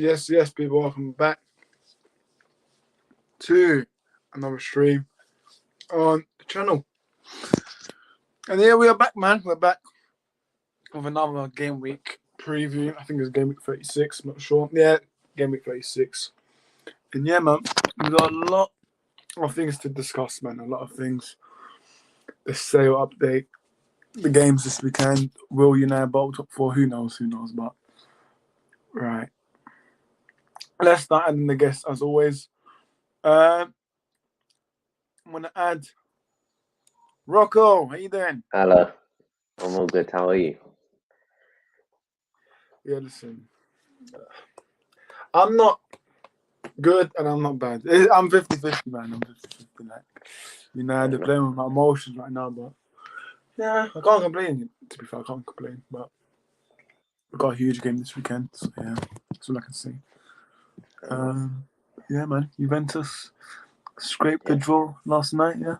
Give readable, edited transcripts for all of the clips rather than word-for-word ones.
Yes, people, welcome back to another stream on the channel. And yeah, we are back, man. We're back with another game week preview. I think it's game week 36, I'm not sure. Yeah, game week 36. And yeah, man, we've got a lot of things to discuss, man. A lot of things. The sale update, the games this weekend. Will United bowl top 4? Who knows, but right. Let's start adding the guests as always. I'm going to add Rocco. How you doing? Hello. I'm all good. How are you? Yeah, listen. I'm not good and I'm not bad. I'm 50-50, man. I'm 50-50. Like, they're playing with my emotions right now, but yeah, I can't complain. To be fair, I can't complain. But we got a huge game this weekend, so yeah, that's all I can say. Yeah, man. Juventus scraped the draw last night, yeah?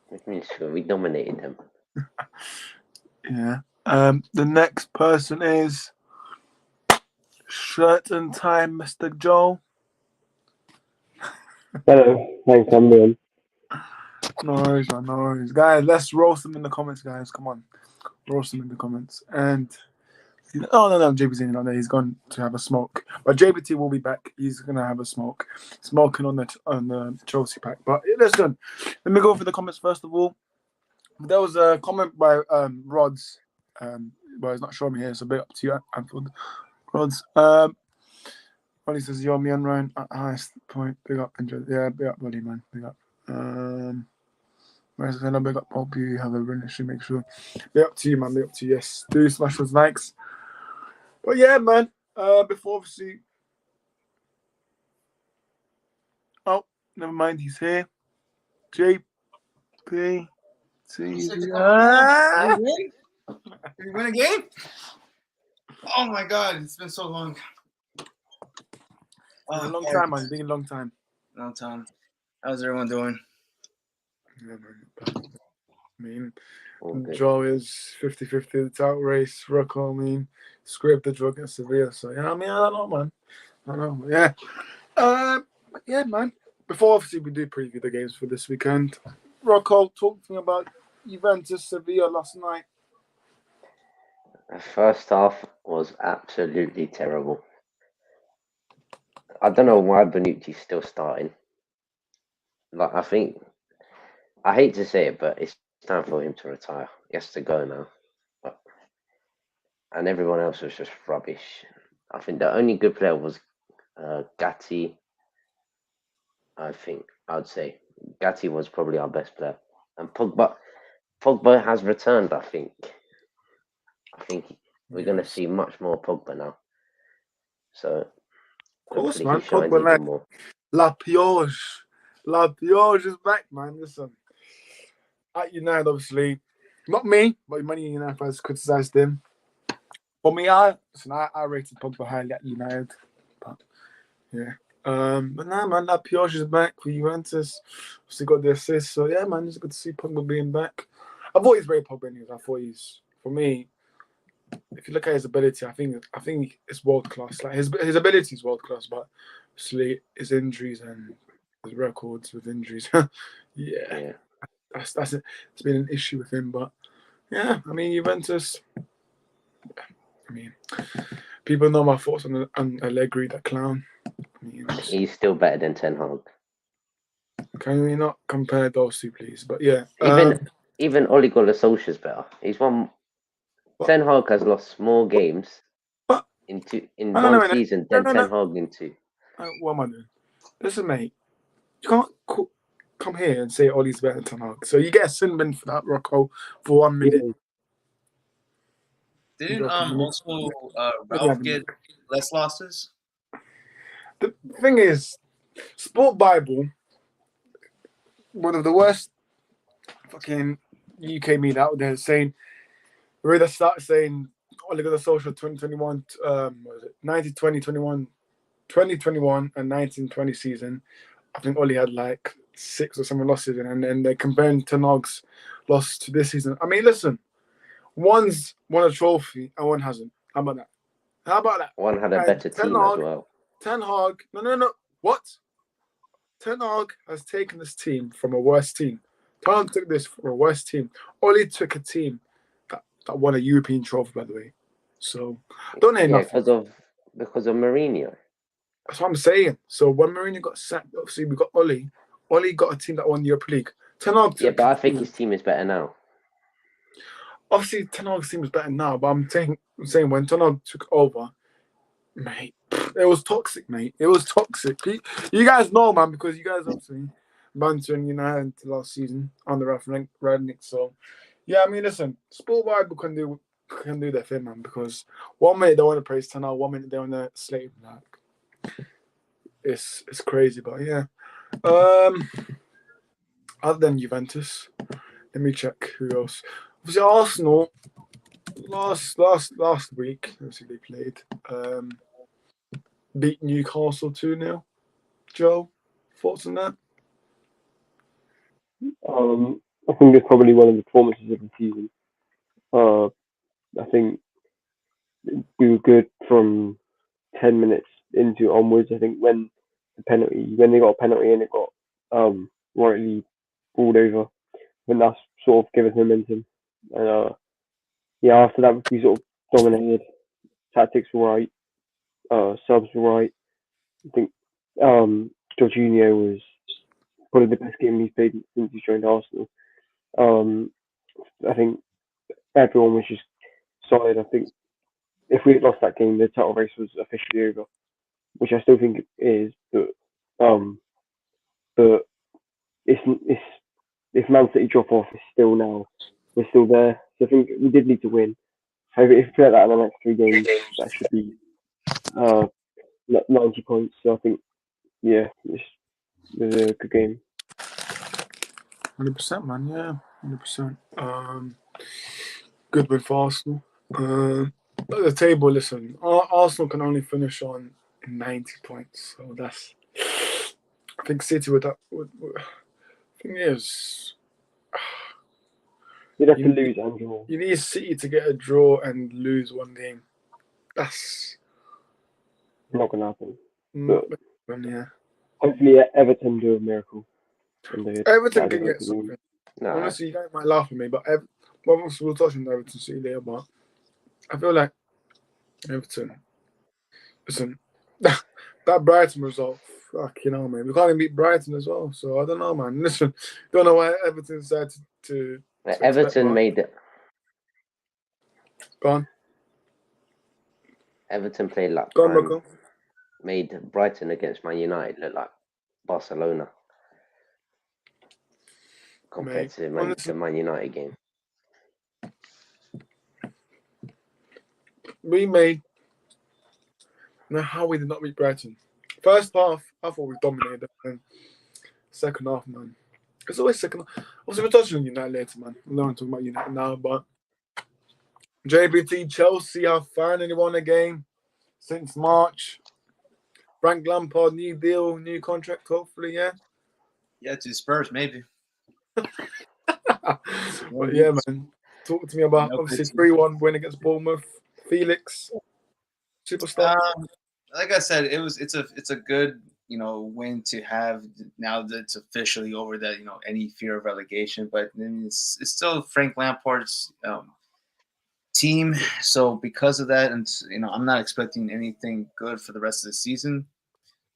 Which means we dominated them. Yeah. The next person is Shirt and Tie, Mr. Joel. Hello, thanks, I'm doing. No worries, man, no worries. Guys, let's roast them in the comments, guys. Come on. Roast them in the comments. And no, JBT's not there. He's gone to have a smoke. But JBT will be back. He's gonna have a smoke. Smoking on the Chelsea pack. But listen, let me go for the comments first of all. There was a comment by Rods. But he's not showing me here, so big up to you, Anfield. Rods. Roddy says, yo, me and Ryan at highest point. Big up, enjoy. Yeah, big up, buddy, man. Big up. Where's the big up? Hope you have a really stream. Make sure. Big up to you, man. Big up to you. Yes. Do smash those likes. But yeah, man. Before obviously. Oh, never mind. He's here. JP. Did you win a game? Oh my god, it's been so long. A long time, man. It's been a long time. Long time. How's everyone doing? Yeah, man. I mean, Joe is 50-50 the title race. Rocco, I mean, scraped the draw against Sevilla. So, yeah, I mean, I don't know, man. I don't know. Yeah. Yeah, man. Before, obviously, we do preview the games for this weekend. Rocco, talk to me about Juventus Sevilla last night. The first half was absolutely terrible. I don't know why Bonucci's still starting. Like, I hate to say it, but it's time for him to retire. He has to go now. And everyone else was just rubbish. I think the only good player was Gatti. I would say Gatti was probably our best player. And Pogba has returned, I think. I think we're going to see much more Pogba now. So, of course, man. Pogba, like, more. La Pioche is back, man. Listen, at United, obviously, not me, but many United fans criticised him. For me, I rated Pogba highly at United. But, yeah. But nah, man, La Pioche is back for Juventus. Obviously got the assist. So, yeah, man, it's good to see Pogba being back. I thought he's very Pogba anyways. I thought he's, for me, if you look at his ability, I think it's world class. Like his ability is world class, but obviously his injuries and his records with injuries, yeah, that's it. It's been an issue with him. But yeah, I mean Juventus. I mean, people know my thoughts on Allegri, that clown. I mean, he's still better than Ten Hag. Can we not compare those two, please? But yeah, even Ole Gunnar Solskjaer's better. He's won. Ten Hag has lost more games in one season than Ten Hag in two. What am I doing? Listen, mate, you can't come here and say Ole's better than Ten Hag. So you get a sin bin for that, Rocco, for 1 minute. Didn't also Ralph get less losses? The thing is, Sport Bible, one of the worst fucking UK media out there, saying. We're going to start saying Ole Gunnar Solskjaer 2021, 2021 and 1920 season. I think Ole had like 6 or 7 losses, and then they're comparing Ten Hag's loss to this season. I mean, listen, one's won a trophy and one hasn't. How about that? One had a better team as well. Ten Hag. No. What? Ten Hag has taken this team from a worse team. Ten Hag took this from a worse team. Oli took a team that won a European trophy, by the way. So don't hear nothing. Because of Mourinho. That's what I'm saying. So when Mourinho got sacked, obviously we got Oli. Oli got a team that won the Europa League. Ten Hag but I think his team is better now. Obviously, Ten Hag's team is better now, but I'm saying when Ten Hag took over, mate, it was toxic, mate. It was toxic. You guys know, man, because you guys obviously bantering United last season on the Radnick. So, yeah, I mean, listen, Sport Bible can do their thing, man, because 1 minute they want to praise Ten Hag, 1 minute they want to slate him. Like, it's crazy, but yeah. Other than Juventus, let me check who else. Obviously, Arsenal last week, obviously they played, beat Newcastle 2-0. Joe, thoughts on that? I think it's probably one of the performances of the season. I think we were good from 10 minutes into onwards. I think when they got a penalty and it got rightly pulled over, when that's sort of gave us momentum. And after that we sort of dominated. Tactics were right, subs were right. I think Jorginho was probably the best game he's played since he joined Arsenal. I think everyone was just solid. I think if we had lost that game, the title race was officially over, which I still think it is. But it's if Man City drop off, we're still there. So I think we did need to win. So if we play that in the next 3 games, that should be 90 points. So I think it was a good game. 100%, man. Yeah, 100%. Good win for Arsenal. At the table, listen, Arsenal can only finish on 90 points. So that's, I think City would thing is, You'd have to lose and draw. You need City to get a draw and lose 1 game. That's not going to happen. Yeah. Hopefully, Everton do a miracle. Everton can get something. Nah. Honestly, you guys might laugh at me, but we'll touch on Everton City later. But I feel like Everton. Listen, that Brighton result, fucking hell, man. We can't even beat Brighton as well. So I don't know, man. Listen, don't know why Everton decided to Everton made it. Go on. Everton played like made Brighton against Man United look like Barcelona compared to the Man United game. We made. Now, how we did not beat Brighton. First half, I thought we dominated them. Second half, man. It's always second half. Also, we're touching on United later, man. I'm not talking about United now, but JBT Chelsea have finally won a game since March. Frank Lampard, new deal, new contract, hopefully, yeah? Yeah, to Spurs, maybe. But yeah, man. Talk to me about, obviously, 3-1 win against Bournemouth. Felix, superstar. Like I said, it's a good win to have now that it's officially over that any fear of relegation. But it's still Frank Lampard's team. So because of that, and I'm not expecting anything good for the rest of the season.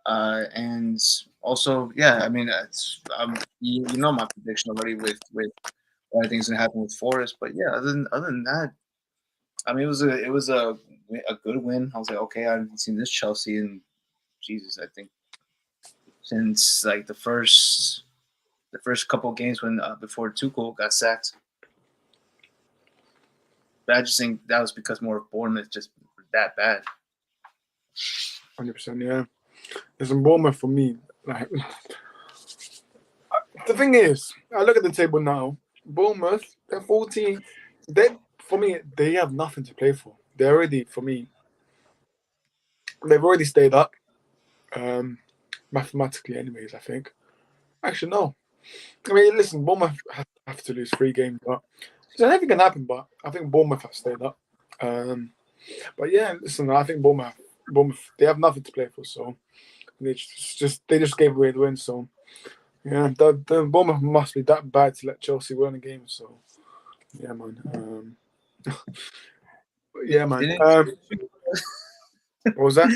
And also, yeah, I mean, it's my prediction already with what I think is gonna happen with Forest. But yeah, other than that, I mean, it was a good win. I was like, okay, I haven't seen this Chelsea in Jesus, I think since like the first couple of games when before Tuchel got sacked. But I just think that was because more of Bournemouth just that bad. 100%, yeah. There's some Bournemouth for me. Like, the thing is, I look at the table now. Bournemouth, they're 14. For me, they have nothing to play for. They've already stayed up. Mathematically, anyways, I think. Actually, no. I mean, listen, Bournemouth have to lose 3 games, but anything can happen. But I think Bournemouth have stayed up. But yeah, listen, I think Bournemouth Bournemouth, they have nothing to play for, so they just gave away the win. So yeah, the Bournemouth must be that bad to let Chelsea win a game. So yeah, man. Yeah, man. What was that?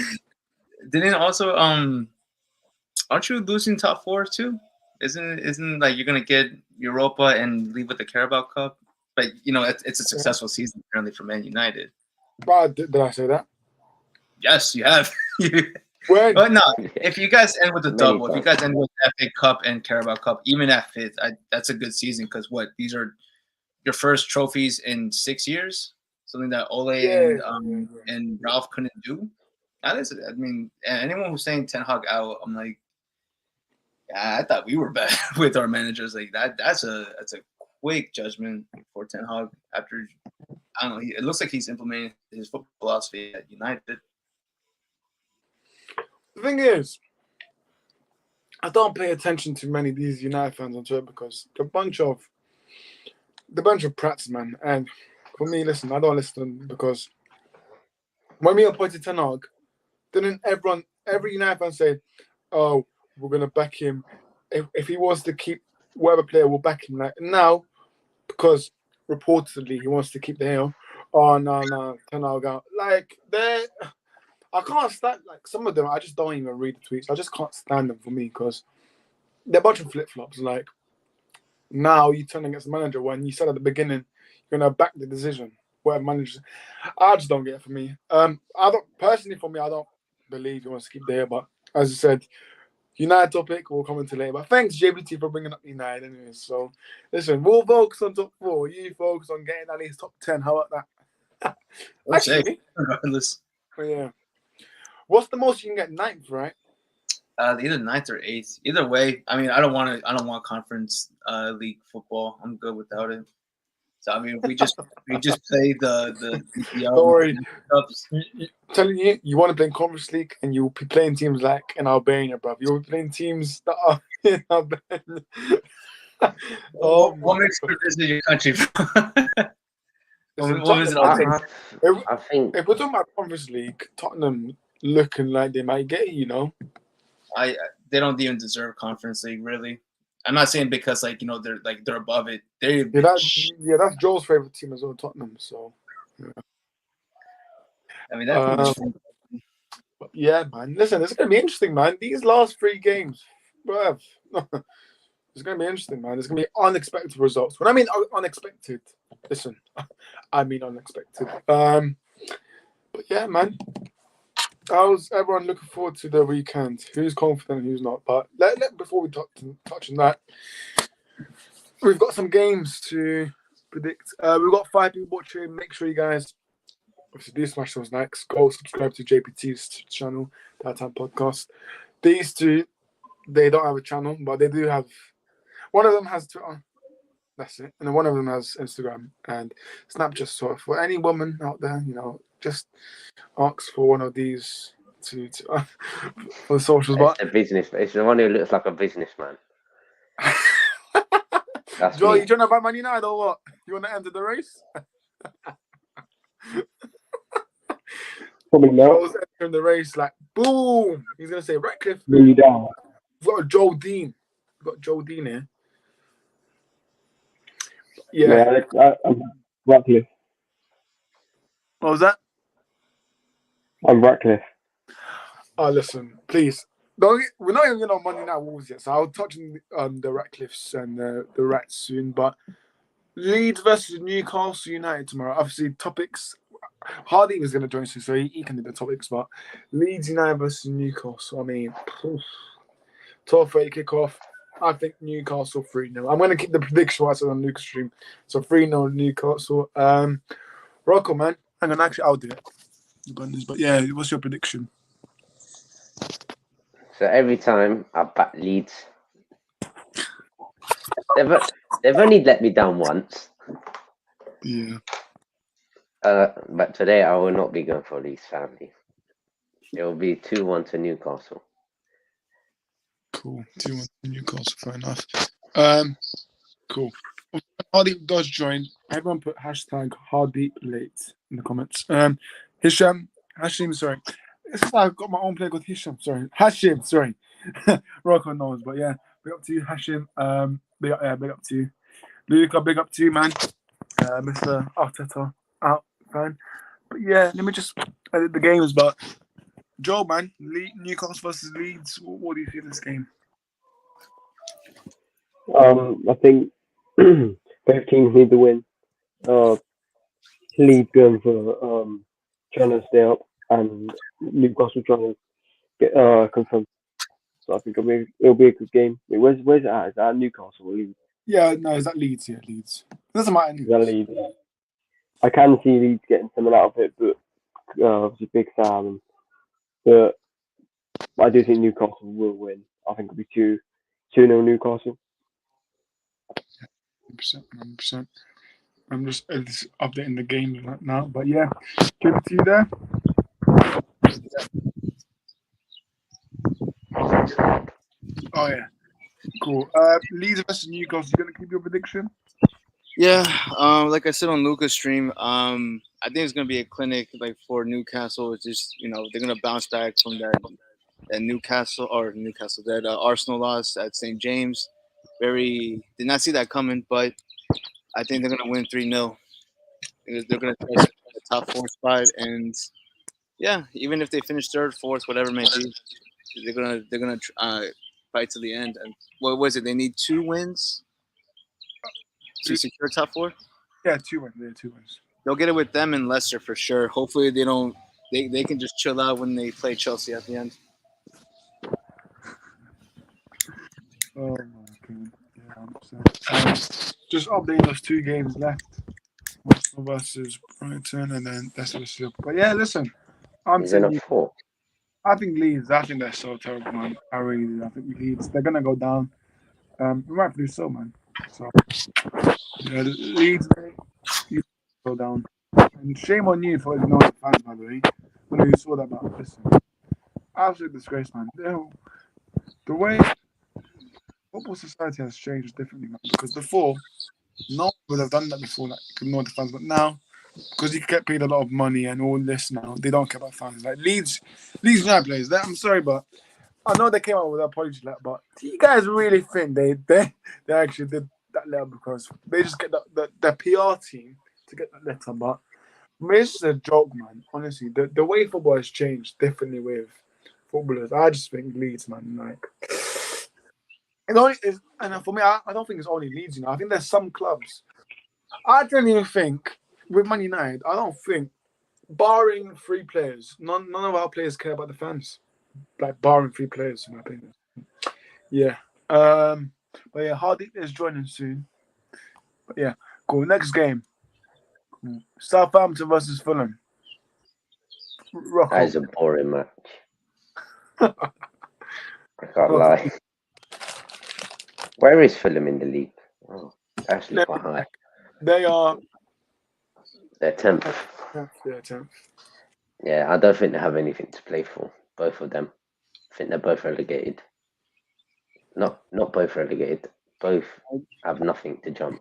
Didn't also aren't you losing top 4 too? Isn't like you're gonna get Europa and leave with the Carabao Cup? But you know it's a successful season apparently for Man United. But did I say that? Yes, you have. When? But no, if you guys end with a Many double, if times. you guys end with FA Cup and Carabao Cup, even at 5th, that's a good season because these are your first trophies in 6 years, something that Ole and Ralph couldn't do. That is, I mean, anyone who's saying Ten Hag out, I'm like, yeah, I thought we were bad with our managers. Like that's a quick judgment for Ten Hag after I don't know. It looks like he's implementing his football philosophy at United. The thing is, I don't pay attention to many of these United fans on Twitter because they're a bunch of prats, man. And for me, listen, I don't listen to them because when we appointed Ten Hag, didn't every United fan say, "Oh, we're gonna back him if he wants to keep whatever player, we'll back him." Like now, because reportedly he wants to keep the hill. Oh no, Ten Hag out. Like I can't stand like some of them. I just don't even read the tweets. I just can't stand them for me because they're a bunch of flip flops. Like now you turn against the manager when you said at the beginning you're gonna back the decision. Whatever manager, I just don't get it for me. I don't personally for me. I don't believe he wants to keep there. But as I said, United topic we'll come into later. But thanks JBT for bringing up United anyway. So listen, we'll focus on top 4. You focus on getting at least top 10. How about that? Actually, regardless. Yeah. What's the most you can get? 9th, right? Either 9th or 8th. Either way, I mean, I don't want conference league football. I'm good without it. So I mean, we just play the Don't worry. Telling you, you want to play in Conference League, and you'll be playing teams like in Albania, bro. You'll be playing teams that are in Albania. What makes you visit your country? I think if we're talking about Conference League, Tottenham looking like they might get it, you know. They don't even deserve Conference League, really. I'm not saying because they're above it. That's Joel's favorite team as well, Tottenham. So yeah. I mean that's yeah, man. Listen, it's gonna be interesting, man. These last 3 games, bruv. It's gonna be interesting, man. There's gonna be unexpected results. When I mean unexpected, listen, I mean unexpected. But yeah, man. How's everyone looking forward to the weekend? Who's confident, who's not? But before we touch on that, we've got some games to predict. We've got 5 people watching. Make sure you guys obviously do smash those likes. Go subscribe to JPT's channel, That Time Podcast. These 2, they don't have a channel, but they do have. One of them has Twitter. That's it. And then one of them has Instagram and Snapchat. So for any woman out there, just ask for one of these to for the socials. It's a business. It's the one who looks like a businessman. Joel, you trying to buy Man United or what? You want to enter the race? Probably not. I was entering the race like boom. He's gonna say Ratcliffe. Really down. We've got Joel Dean. We've got Joel Dean here. Yeah. I'm Ratcliffe. What was that? I'm Ratcliffe. Oh, listen, please. We're not even on Monday Night Wolves yet, so I'll touch on the Ratcliffes and the Rats soon. But Leeds versus Newcastle United tomorrow. Obviously, topics. Hardy was going to join us, so he can do the topics. But Leeds United versus Newcastle. I mean, 12:30 kickoff. I think Newcastle 3-0. I'm going to keep the prediction what I said on Lucas stream. So 3-0 Newcastle. Rocco, man. Hang on, actually, I'll do it. But yeah, what's your prediction? So every time I back Leeds, they've only let me down once. Yeah. But today I will not be going for Leeds family. It will be 2-1 to Newcastle. Cool. 2-1 to Newcastle, fair enough. Cool. When Hardy does join, everyone put hashtag Hardy late in the comments. Hisham, sorry. It's like I've got my own player called Hashim. Sorry, Rocco knows, but yeah, big up to you, Hashim. Big up to you, Luca. Big up to you, man. Mr. Arteta out fan. But yeah, let me just edit the games. But Joe, man, Newcastle versus Leeds. What do you think of this game? I think both teams need to win. Leeds going for trying to stay up, and Newcastle trying to get confirm. So I think it'll be a good game. Wait, where's it at? Is that at Newcastle or Leeds? Yeah, no, is that Leeds? Yeah, Leeds. Doesn't matter. Is that Leeds? I can see Leeds getting something out of it, but obviously Big Sam. But I do think Newcastle will win. I think it'll be 2-0 Newcastle. 100%. I'm just updating the game right now. But yeah, give it to you there. Oh yeah, cool. Leeds versus Newcastle. You gonna keep your prediction? Yeah, like I said on Luca's stream, I think it's gonna be a clinic like for Newcastle. It's just they're gonna bounce back from that Arsenal loss at St. James. Did not see that coming, but I think they're gonna win 3-0. They're gonna try to the top 4 spot, and yeah, even if they finish third, fourth, whatever it may be, they're gonna fight to the end. And what was it? They need 2 wins to secure top 4. Yeah, 2 wins. Yeah, 2 wins. They'll get it with them and Leicester for sure. Hopefully they don't. They can just chill out when they play Chelsea at the end. Oh my god. Yeah, just updating those 2 games left. Arsenal versus Brighton, and then that's what's up. But yeah, listen, I'm saying 4. I think Leeds. I think they're so terrible, man. I really do. I think Leeds. They're gonna go down. Rightfully so, man. So yeah, Leeds you go down. And shame on you for ignoring the fans, by the way. When you saw that, but listen, absolute disgrace, man. The way football society has changed differently, man. Because before, no one would have done that before, like ignore the fans. But now, because you get paid a lot of money and all this now, they don't care about fans. Like Leeds United players. I'm sorry, but I know they came out with an apology letter, but do you guys really think they actually did that letter because they just get the PR team to get that letter? But it's just a joke, man. Honestly, the way football has changed differently with footballers. I just think Leeds, man, like. And for me, I don't think it's only Leeds. I think there's some clubs. I don't even think with Man United. I don't think, barring 3 players, none of our players care about the fans. Like barring 3 players, in my opinion. Yeah. But yeah, Hardy is joining soon. But yeah, cool. Next game, Southampton versus Fulham. That is a boring match. I can't lie. Where is Fulham in the league? Oh, actually quite high. They're 10th. They're 10th. Yeah, I don't think they have anything to play for. Both of them. I think they're both relegated. Not both relegated. Both have nothing to jump.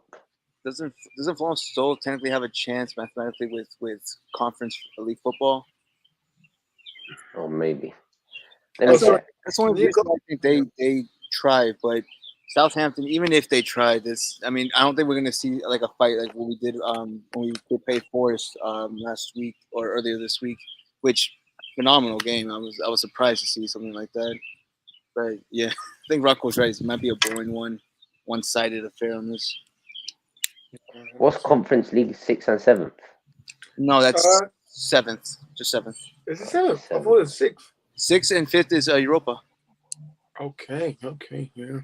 Doesn't Fulham still technically have a chance mathematically with Conference League football? Or maybe. That's the only reason I think they try, but Southampton, even if they try this, I mean, I don't think we're gonna see like a fight like what we did when we did play Forest last week or earlier this week, which phenomenal game. I was surprised to see something like that. But yeah, I think Rocco's right. It might be a boring one-sided affair on this. What's Conference League 6th and 7th? No, that's 7th. Just 7th. Is it 7th? I thought it was 6th. 6th and 5th is Europa. Okay, yeah.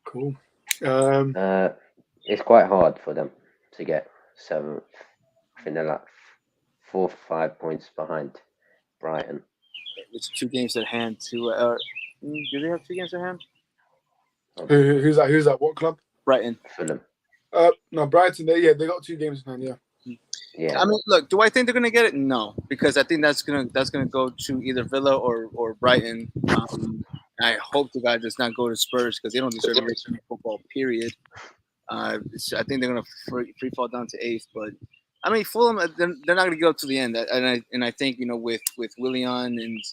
Cool. It's quite hard for them to get 7th. I think they're like 4 or 5 points behind Brighton. It's 2 games at hand. Do they have 2 games at hand? Who's that? What club? Brighton. Fulham. No, Brighton. They got 2 games in hand. Yeah. Yeah. I mean, look. Do I think they're gonna get it? No, because I think that's gonna go to either Villa or Brighton. I hope the guy does not go to Spurs because they don't deserve to be football. Period. I think they're gonna free fall down to 8th, but I mean, Fulham, they're not going to go up to the end, and I think with Willian and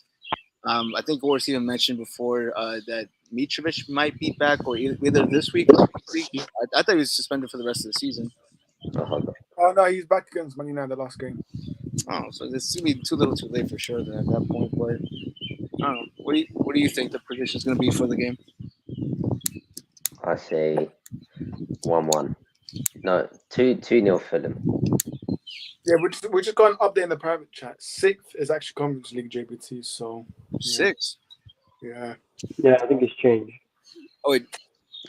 I think Boris even mentioned before that Mitrovic might be back or either this week or next week. I thought he was suspended for the rest of the season. Oh no, he's back against Man United the last game. Oh, so this is gonna be too little, too late for sure. Then at that point, but I don't know. What do you think the prediction is going to be for the game? I say 1-1. No, 2-0 Fulham. Yeah, we're just going to update in the private chat. 6th is actually Conference League JBT, so 6. Yeah. Yeah, I think it's changed. Oh, wait.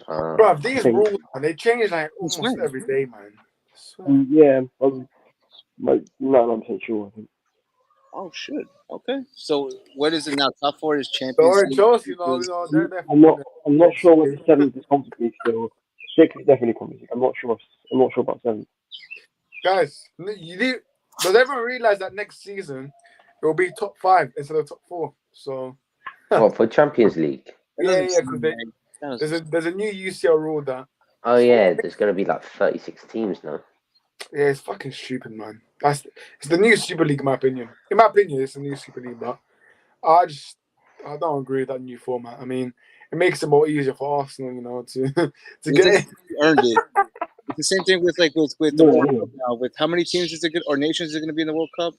Bro, these rules, man, they change like almost every day, man. Yeah, I'm like 99% sure. I think. Oh shit. Okay. So what is it now? Top 4 is Champions Sorry, League. Chelsea, they're I'm not sure what the 7th is Conference League still. 6th is definitely Conference League. I'm not sure about 7th. Guys, does everyone realize that next season it will be top 5 instead of top 4? So what for Champions League? Yeah, because there's a new UCL rule that. Oh yeah, there's gonna be like 36 teams now. Yeah, it's fucking stupid, man. It's the new Super League, in my opinion. In my opinion, it's the new Super League, but I don't agree with that new format. I mean, it makes it more easier for Arsenal, to get it. Earned it. It's the same thing with the World Cup now. With how many teams is it good or nations are going to be in the World Cup?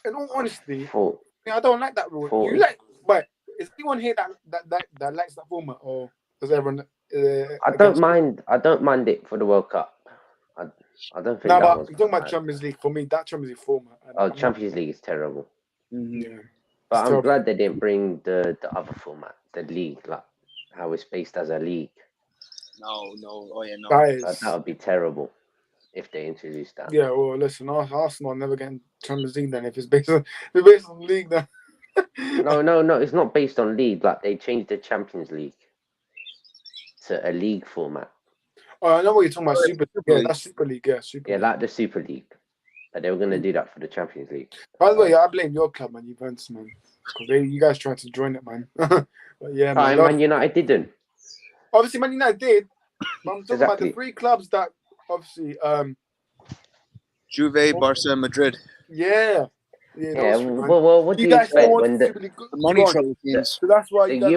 In all honesty, 4. I don't like that rule. 4. But is anyone here that likes that format, or does everyone? I don't mind it for the World Cup. I don't think. No, but I'm talking about Champions League. For me, that Champions League format. Champions League is terrible. Mm-hmm. Yeah, but I'm glad they didn't bring the other format, the league, like how it's based as a league. No. Oh yeah, no. That would be terrible if they introduced that. Yeah, well, listen, Arsenal never getting Champions League then if it's based on league then. No, it's not based on league. Like they changed the Champions League to a league format. Oh, I know what you're talking about. Super League. Yeah, that's Super League. Yeah, Super League. Like the Super League. But they were going to do that for the Champions League. By the way, I blame your club, man, Juventus, man. Because you guys tried to join it, man. But yeah, man. Man United didn't. Obviously, Man United did. But I'm talking about the 3 clubs that, obviously... Juve, Barca, and Madrid. Yeah. Well, what do you expect when the money trouble teams? So that's why the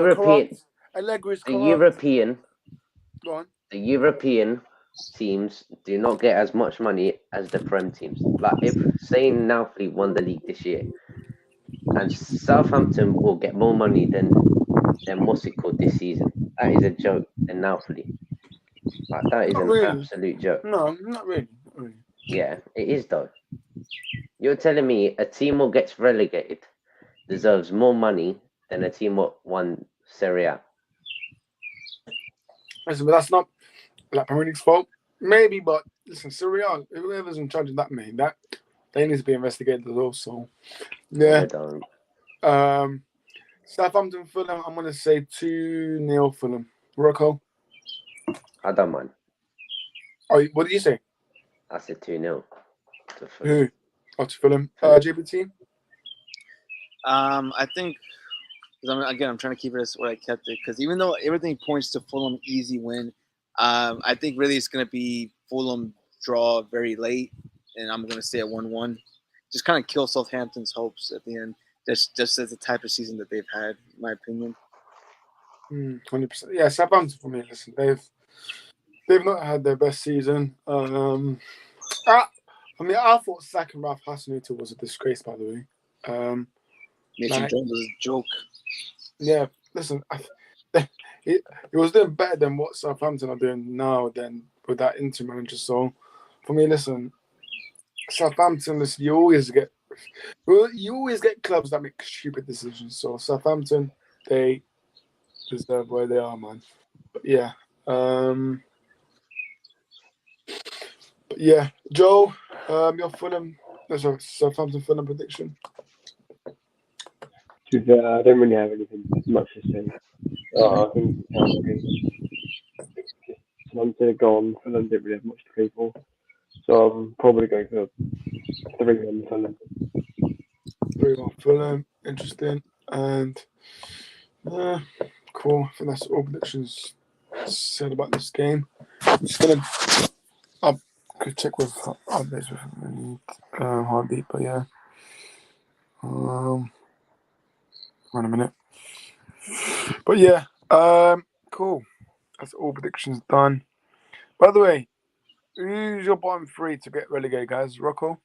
European teams do not get as much money as the Prem teams. Like if saying Napoli won the league this year, and Southampton will get more money than what's it called this season. That is a joke. Than Napoli, like that is an absolute joke. No, not really. Yeah, it is though. You're telling me a team that gets relegated deserves more money than a team that won Serie A? Listen, but that's not like Premier League's fault. Maybe, but listen, Serie A, whoever's in charge of that, man, they need to be investigated also. Yeah. Southampton, Fulham, I'm going to say 2-0 Fulham. Rocco? I don't mind. Oh, what did you say? I said 2-0 to Fulham. Who? Oh, to Fulham. JBT? I think, I'm trying to keep it as what I kept it, because even though everything points to Fulham easy win, I think really it's going to be Fulham draw very late, and I'm going to say at 1-1. Just kind of kill Southampton's hopes at the end, just as the type of season that they've had, in my opinion. 100%. Yeah, Southampton for me, listen, they've not had their best season. I thought Saka and Ralph Hasenhuttl was a disgrace, by the way. Nathan Jones was a joke. Yeah, listen, he was doing better than what Southampton are doing now than with that Inter manager. So, for me, listen, Southampton, listen, you always get clubs that make stupid decisions. So, Southampton, they deserve where they are, man. But yeah. Joe, your Fulham, Southampton Fulham prediction. I don't really have anything much to say. I think Southampton gone. Fulham didn't really have much to play for, so I'm probably going for 3-1 Fulham. 3-1 Fulham, interesting, and cool. I think that's all predictions said about this game. I'm just gonna could check with updates with Heartbeat, but yeah. Wait a minute. But yeah, cool. That's all predictions done. By the way, who's your bottom three to get relegated, guys? Rocco?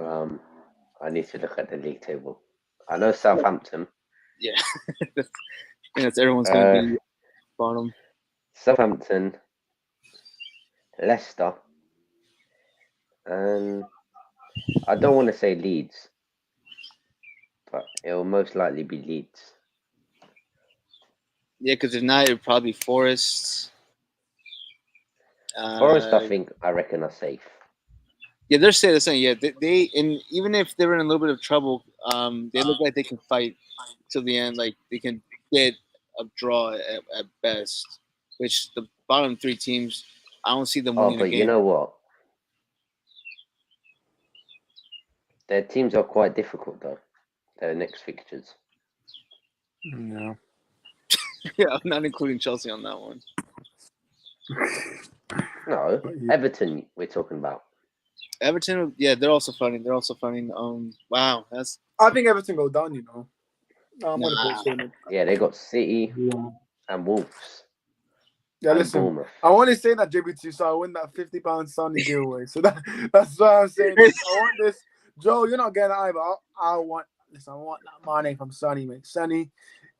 I need to look at the league table. I know Southampton. Yeah, I think that's everyone's going to be bottom. Southampton, Leicester, and I don't want to say Leeds, but it will most likely be Leeds. Yeah, because if not, it would probably be Forest. Forest, I reckon are safe. Yeah, they're saying the same. Yeah, they and even if they're in a little bit of trouble, they look like they can fight till the end. Like they can get a draw at best. Which the bottom three teams, I don't see them winning. But you know what? Their teams are quite difficult though. Their next fixtures. No. Yeah, I'm not including Chelsea on that one. No, Everton. We're talking about. Everton, yeah, they're also fighting. Wow, that's. I think Everton go down. You know. No, I'm gonna put it. Yeah, they got City and Wolves. Yeah, listen. Bournemouth. I want to say that JBT, so I win that £50 Sonny giveaway. So that's why I'm saying this. I want this, Joe. You're not getting that either. I want that money from Sonny, mate. Sonny,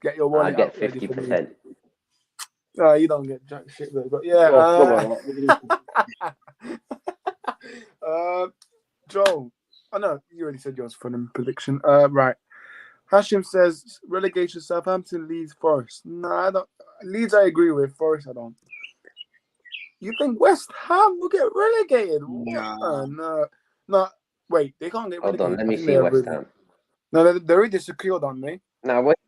get your wallet. I get 50%. You don't get jack shit though, but yeah. Joe, I know you already said yours for the prediction. Right. Hashim says relegation: Southampton, Leeds, Forest. No, I don't. Leeds, I agree with. Forest, I don't. You think West Ham will get relegated? No. Wait, they can't get relegated. Hold on, let me see West Ham. No, they're already secured, aren't they? Now, West Ham.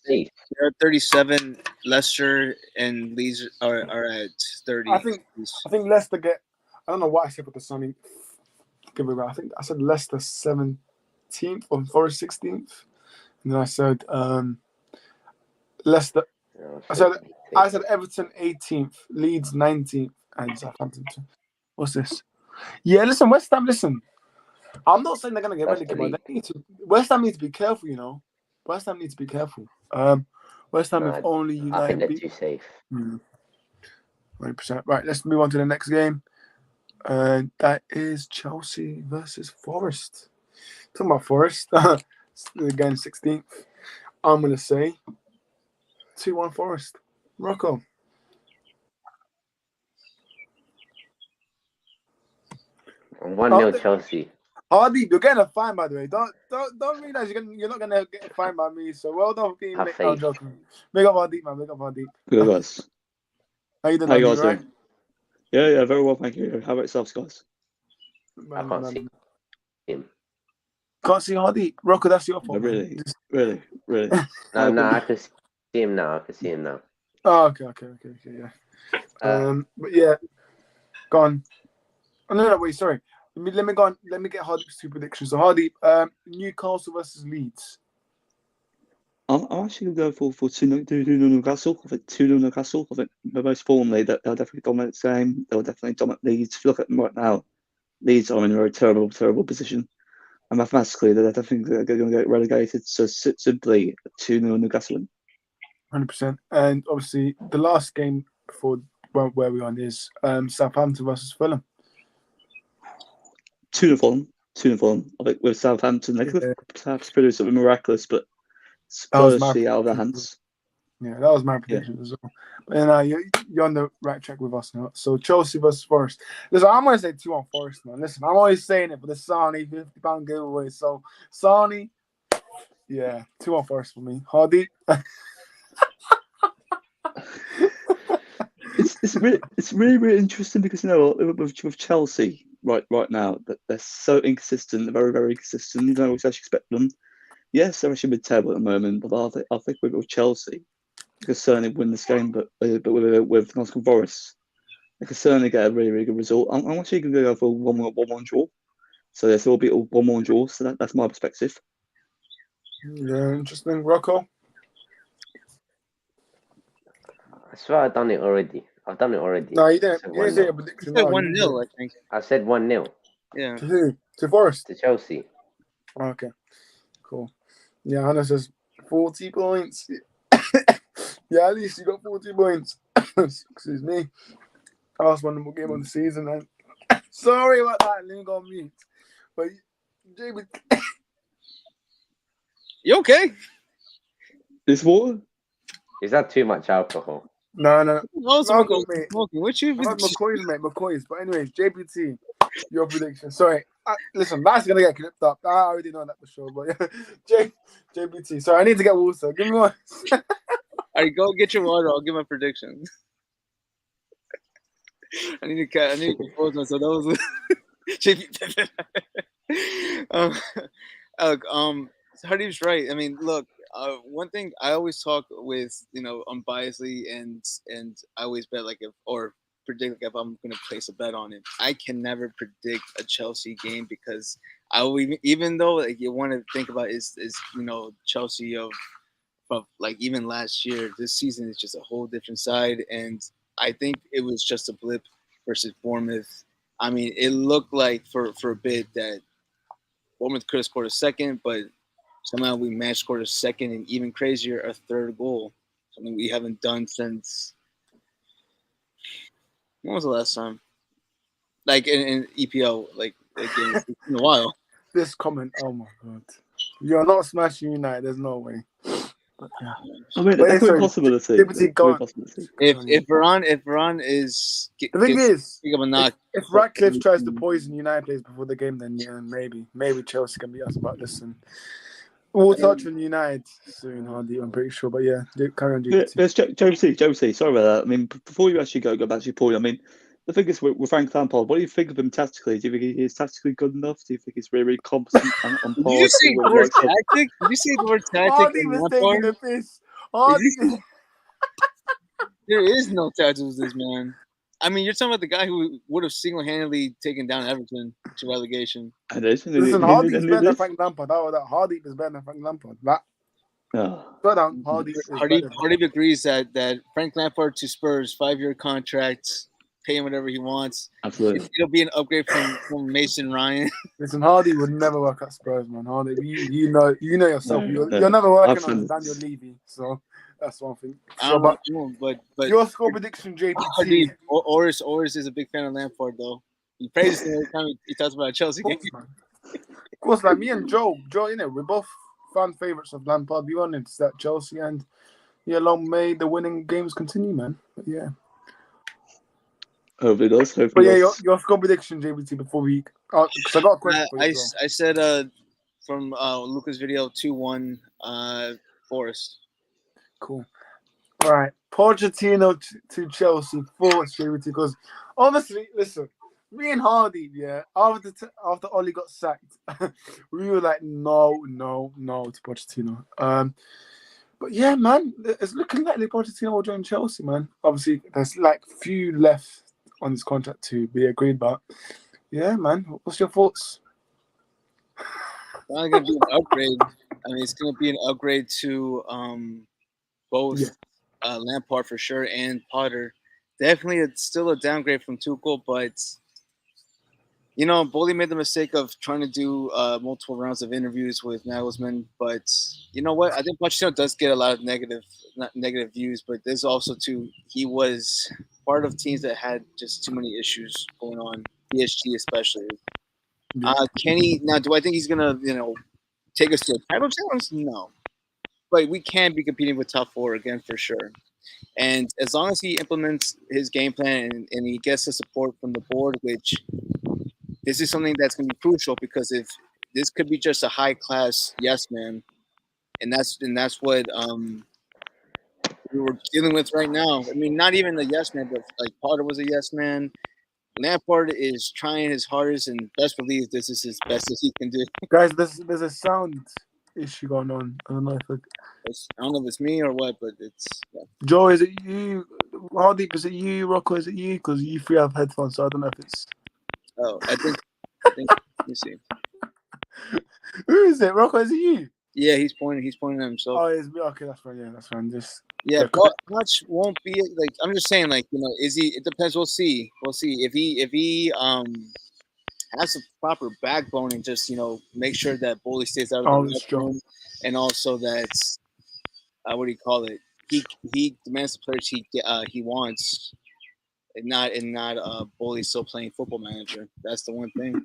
They're at 37. Leicester and Leeds are at 30. I think Leicester get. I don't know what I said with the Sunny. Give me that. I think I said Leicester 17th or Forest 16th, and then I said Leicester. I said Everton 18th, Leeds 19th, and Southampton. What's this? Yeah, listen, West Ham. Listen, I'm not saying they're gonna get relegated, but West Ham needs to be careful. You know, West Ham needs to be careful. West Ham if only United. I think they're too safe. 100%. Right, let's move on to the next game. And that is Chelsea versus Forest. Talking about Forest, again 16th. I'm gonna say 2-1 Forest. Rocco. And 1-0 Chelsea. Hardy, you're getting a fine, by the way. Don't realize you're not gonna get a fine by me. So well done for being. I'm joking. Make up Hardy, man. Make up Hardy. Good guys. How you doing? How you guys doing? Yeah, very well, thank you. How about yourselves, guys? I can't see him. Can't see Hardy. Rocco, that's your fault. No, really. No, I can see him now. Oh, okay, yeah. But yeah, go on. Oh, no, wait, sorry. Let me go on. Let me get Hardy's two predictions. So Hardy, Newcastle versus Leeds. I'm actually going to go for 2-0 Newcastle. I think 2-0 Newcastle. I think the most formally they'll definitely dominate the game. They'll definitely dominate Leeds. If you look at them right now, Leeds are in a very terrible position. And mathematically, they're definitely going to get relegated. So simply 2-0 Newcastle. 100%. And obviously, the last game before where we're on is Southampton versus Fulham. 2-0 Fulham. I think with Southampton, they could have perhaps produced something miraculous, but Spurs out of their hands. Yeah, that was my prediction as well. But you're on the right track with us now. So Chelsea versus Forest. Listen, I'm going to say 2-1 Forest, man. Listen, I'm always saying it for the Sony £50 giveaway. So Sony, 2-1 Forest for me. Hardy. It's really interesting because with Chelsea right now that they're so inconsistent, they're very, very inconsistent. You don't always actually expect them. Yes, they're actually mid-table at the moment, but I think with Chelsea, they could certainly win this game. But with Nottingham Forest, they could certainly get a really, really good result. I'm actually going to go for 1-1 draw. So this will be a 1-1 draw. So that's my perspective. Yeah, interesting. Rocco? I swear I've done it already. I've done it already. No, you didn't. I said You didn't say a 1-0. prediction. said No, 1-0, I think. I said 1-0 Yeah. To who? To Forest. to Chelsea. Okay, cool. Yeah, Hannah says 40 points. Yeah, at least you got 40 points. Excuse me. Last one more game of the season. And sorry about that. Let me go on mute. But JB, You okay? This water? Is that too much alcohol? no. Also, No, good, mate. smoking. What you? I had McCoy's, mate. McCoy's. But anyways, JPT, your prediction. Sorry. Listen, that's going to get clipped up. I already know that for sure. But yeah, JPT. Sorry, I need to get water. Give me one. All right, go get your water. I'll give my prediction. I need to compose myself. That was Hardeep's right. I mean, look, one thing I always talk with, unbiasedly, and I always bet predict if I'm going to place a bet on it. I can never predict a Chelsea game because even though you want to think about is Chelsea of like even last year, this season is just a whole different side, and I think it was just a blip versus Bournemouth. I mean, it looked like for a bit that Bournemouth could have scored a second, but somehow we managed to score a second, and even crazier, a third goal. Something we haven't done since. When was the last time? Like in EPL, it's been a while. This comment, oh my God. You're not smashing United. There's no way. But, yeah. I mean, But that's sorry, a possibility. JPT, go on. If Varane is The thing is, pick up a knock, if Ratcliffe tries to poison United players before the game, then yeah, maybe Chelsea can beat us. But listen, we'll touch on United soon, Hardy. I'm pretty sure. But yeah, carry on, JPT. There's Josie. Sorry about that. I mean, before you actually go back to your point, I mean, the thing is with Frank Lampard, what do you think of him tactically? Do you think he's tactically good enough? Do you think he's really competent on par? Did you say the word tactic? Did you say the word tactic? Hardy was taking the piss. Hardy. There is no tactics with this man. I mean, you're talking about the guy who would have single-handedly taken down Everton to relegation. Listen, Hardy is better than Frank Lampard. Hardy is better than Frank Lampard. Hardy agrees that Frank Lampard to Spurs, 5-year contract, pay him whatever he wants. Absolutely. It'll be an upgrade from Mason Ryan. Listen, Hardy would never work at Spurs, man. Hardy, you know yourself. You're never working on Daniel Levy, so that's one thing. So, but your score prediction, JPT. Oris is a big fan of Lampard, though. He praises him every time he talks about a Chelsea game. Of course, like me and Joe, we're both fan favorites of Lampard. We wanted to start Chelsea, and long may the winning games continue, man. But yeah. Hopefully it does. But yeah, your score prediction, JBT, before we... Because I got a question for you as well. I said from Luca's video, 2-1 Forest. Cool. All right. Pochettino to Chelsea, Forest, JBT. Because honestly, listen, me and Hardy, after Oli got sacked, we were like, no to Pochettino. But yeah, man, it's looking likely Pochettino will join Chelsea, man. Obviously, there's few left on this contract to be agreed, but yeah, man, what's your thoughts? It's not going to be an upgrade. I mean, it's going to be an upgrade to both Lampard for sure and Potter. Definitely, it's still a downgrade from Tuchel, but Bowley made the mistake of trying to do multiple rounds of interviews with Nagelsmann. But you know what? I think Pochettino does get a lot of negative views, but there's also he was part of teams that had just too many issues going on, PSG especially. Do I think he's gonna take us to a title challenge? No, but we can be competing with top 4 again for sure. And as long as he implements his game plan and he gets the support from the board, which this is something that's going to be crucial, because if this could be just a high class yes man, and that's what we were dealing with right now. I mean, not even the yes man, but like Potter was a yes man. Lampard is trying his hardest, and best believe this is his best as he can do. Guys, there's a sound issue going on. I don't know if it's me or what, but it's Joe, is it you? How deep is it you? Rocco, is it you? Because you three have headphones, so I don't know if it's. Oh, I think. Let me see. Who is it? Rocco, is it you? Yeah, he's pointing at himself. Oh, it's me. Okay, that's fine. Yeah, that's fine. Just Yeah, but much won't be like. I'm just saying, like, you know, is he? It depends. We'll see. We'll see if he has a proper backbone and just, you know, make sure that Bully stays out of the locker room, and also that what do you call it? He demands the players he wants, and not Bully still playing Football Manager. That's the one thing.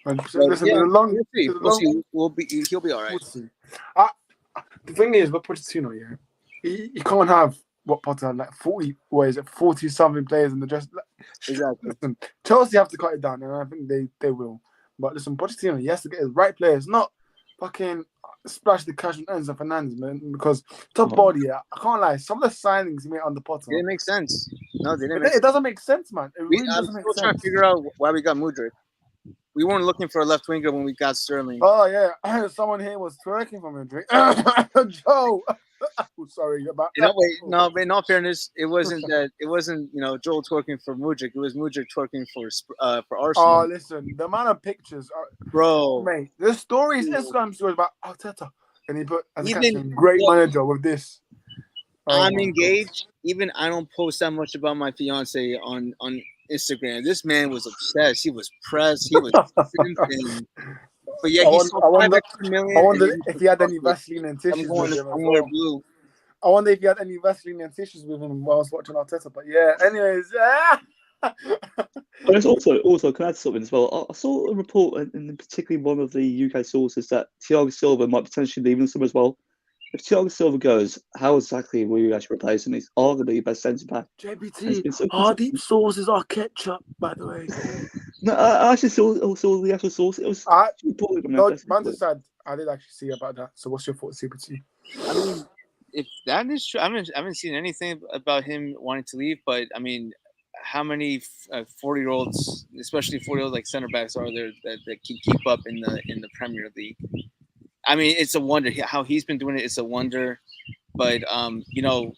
Listen, yeah, we'll see. We'll see. He'll be all right. We'll see. The thing is, with Pochettino, yeah, you can't have what Potter had, like 40 something players in the dress. Exactly. Listen, Chelsea have to cut it down, and I think they will. But listen, Pochettino, he has to get his right players, not fucking splash the cash on Enzo Fernandez, man. Because top body, yeah, I can't lie. Some of the signings he made under Potter didn't make sense. No, they didn't. It doesn't make sense, man. It really doesn't make sense. I'm still trying to figure out why we got Mudryk. We weren't looking for a left winger when we got Sterling. Oh yeah, someone here was twerking for Mudryk. Joe. Sorry about that. No, but in all fairness, it wasn't that. It wasn't, you know, Joel twerking for Mudryk. It was Mudryk twerking for Arsenal. Oh, listen, the amount of pictures, bro. Mate, the stories, Instagram stories about Arteta, and he put as a captain, great manager with this. I'm engaged. Even I don't post that much about my fiance on Instagram. This man was obsessed. He was pressed. He was simping. But yeah, he sold 5 extra million. I wonder if he had any Vaseline and tissues with him. Blue. I wonder if he had any Vaseline and tissues with him while I was watching Arteta. But yeah, anyways. There's also can I add something as well? I saw a report, in particularly one of the UK sources, that Thiago Silva might potentially leave in summer as well. If Thiago Silva goes, how exactly will you actually replace him? He's arguably the best centre back. JBT, our deep sources are ketchup, by the way. No, I actually saw the actual source. It was reported. Manchester, I did actually see about that. So, what's your thoughts, CPT? I mean, if that is true, I haven't seen anything about him wanting to leave. But I mean, how many 40-year-olds, especially 40-year-old like center backs, are there that can keep up in the Premier League? I mean, it's a wonder how he's been doing it. It's a wonder, but you know,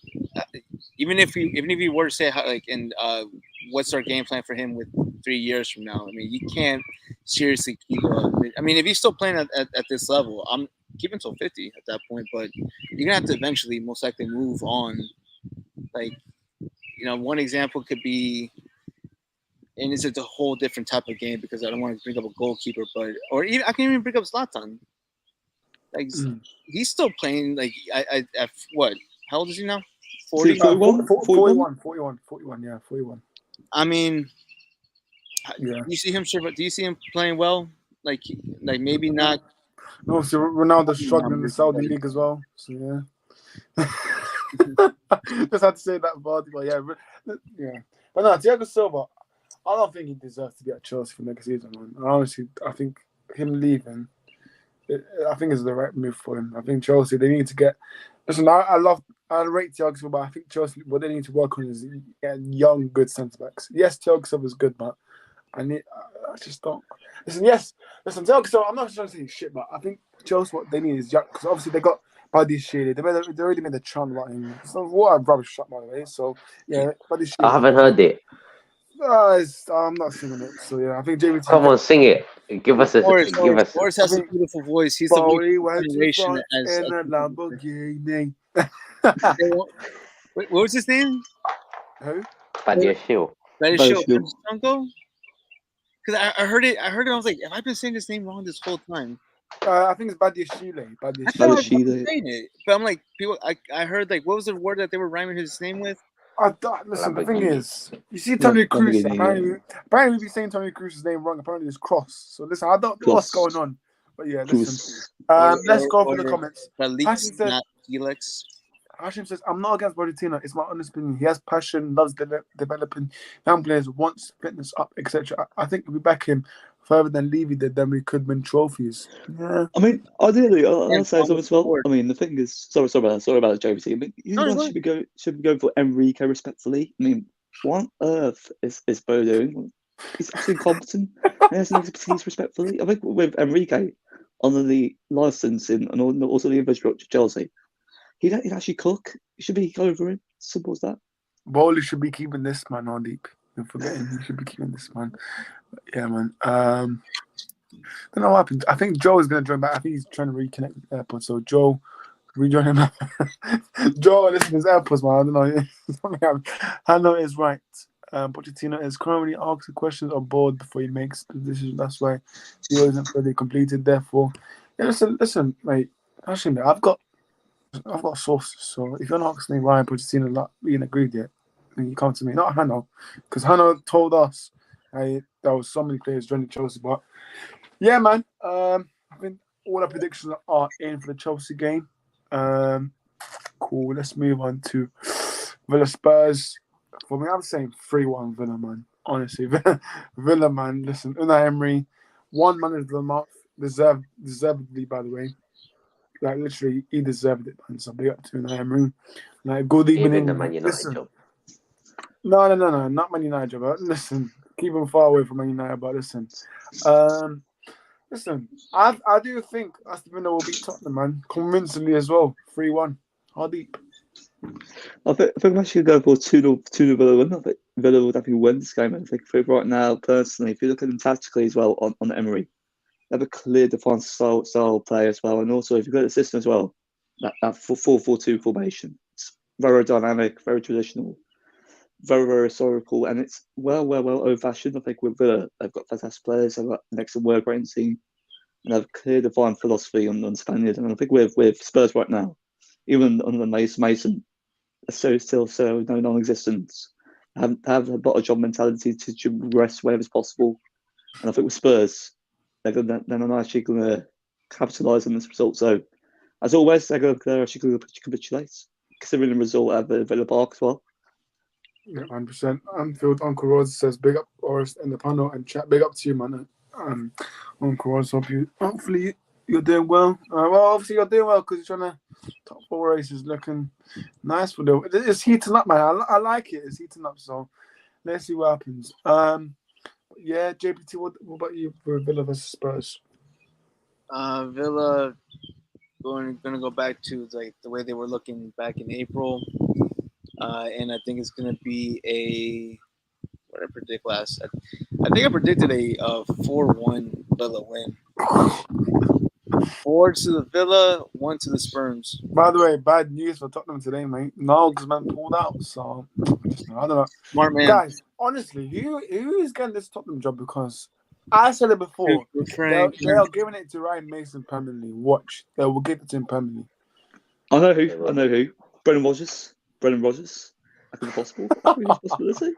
even if we were to say what's our game plan for him with 3 years from now? I mean, you can't seriously keep up. I mean, if he's still playing at this level, I'm keeping until 50 at that point. But you're gonna have to eventually, most likely, move on. Like, you know, one example could be, and it's a whole different type of game because I don't want to bring up a goalkeeper, or even I can even bring up Zlatan. Like he's still playing. Like I what? How old is he now? 40? 41? 41. Yeah, 41. I mean, yeah. Do you see him playing well? Like maybe not. No, so Ronaldo's struggling in the Saudi league as well. So yeah. Just had to say that about it, but yeah. But no, Thiago Silva, I don't think he deserves to be at Chelsea for next season, man. Honestly, I think him leaving, I think is the right move for him. I think Chelsea, they need to get. Listen, I rate Thiago Silva, but I think Chelsea, what they need to work on is getting young, good centre backs. Yes, Thiago Silva is good, but I just don't. Listen, Thiago Silva, I'm not trying to say shit, but I think Chelsea, what they need is young, because obviously they got Badiashile. They already made the chant about him. So what a rubbish shot, by the way. So yeah, Badiashile. I haven't heard it. I'm not singing it. So yeah, I think Jamie. Come on, sing it. Give us a. Boris has a beautiful voice. He's the voice generation in a Lamborghini. What was his name? Who? Badiashile. Uncle. Because I heard it. I was like, have I been saying this name wrong this whole time? I think it's Badiashile. Badiashile. But I'm like, people. I heard like, what was the word that they were rhyming his name with? Listen, the thing is, you see Tony Cruz. Apparently we've been saying Tony Cruz's name wrong. Apparently it's Cross. So listen, I don't know what's going on. But yeah, listen. Let's go for the comments. Hashim says, I'm not against Pochettino. It's my honest opinion. He has passion, loves developing young players, wants fitness up, etc. I think if we back him further than Levy did, then we could win trophies. Yeah. I mean, ideally, I'll say something as well. I mean, the thing is, sorry about that, JVT. I mean, should be going for Enrique respectfully. I mean, what on earth is Bo doing? He's actually incompetent. He has nothing to tease respectfully. I think with Enrique under the licensing and also the infrastructure of Chelsea, he'd actually cook. He should be over him. Simple as that. Bowley should be keeping this man on deep. You're forgetting he should be keeping this man. Yeah, man. don't know what happened. I think Joe is going to join back. I think he's trying to reconnect with the AirPods. So Joe, rejoin him. Joe, listen to his AirPods, man. I don't know. Hannah is right. Pochettino is currently asking questions on board before he makes the decision. That's why he wasn't fully completed. Therefore, yeah, listen, mate. Actually, mate, I've got sources. So if you're not asking me why Pochettino not being agreed yet, then you come to me, not Hannah, because Hannah told us there was so many players joining Chelsea. But yeah, man, I think all our predictions are in for the Chelsea game. Cool. Let's move on to Villa Spurs. For me, I'm saying 3-1 Villa, man. Honestly, Villa, man. Listen, Unai Emery, one man of the month, deservedly, by the way. Like, literally, he deserved it, man. So big up to Unai Emery. Like, good evening. Even the Man United job. No, not Man United job. But listen, keep him far away from Man United. But listen, I do think Aston Villa will beat Tottenham, man, convincingly as well. 3-1. How deep? I think I'm actually going to go for 2-0 Villa win. I think Villa would definitely win this game. I think right now, personally, if you look at them tactically as well on Emery, they have a clear defined style play as well. And also, if you look at the system as well, that 4-4-2 formation, it's very dynamic, very traditional, very, very historical, and it's well old-fashioned. I think with Villa, they've got fantastic players, they've got an excellent work rate team, and they have a clear defined philosophy on Spaniard. And I think with Spurs right now, even under Mason, still so non-existent. Have a lot of job mentality to rest wherever it's possible, and I think with Spurs, they're not actually going to capitalise on this result. So, as always, they're actually going to capitulate, considering the result at the Villa Park as well. Yeah, 100%. Anfield, Uncle Rod says, big up Forest in the panel and chat. Big up to you, man. Uncle Rod, hopefully you're doing well. Well, obviously you're doing well because you're trying to top 4 races looking nice for them. It's heating up, man. I like it. It's heating up, so let's see what happens. Yeah, JPT, what about you for Villa versus Spurs? Villa going to go back to like the way they were looking back in April, and I think it's going to be what did I predict last? I think I predicted a 4-1 Villa win. 4 to the Villa, 1 to the Spurs. By the way, bad news for Tottenham today, mate. Nagelsmann pulled out, so I don't know. Smart man. Guys, honestly, who is getting this Tottenham job? Because I said it before. They are giving it to Ryan Mason permanently. Watch. They will give it to him permanently. I know who. Brendan Rodgers. I think it's possible. Possibility.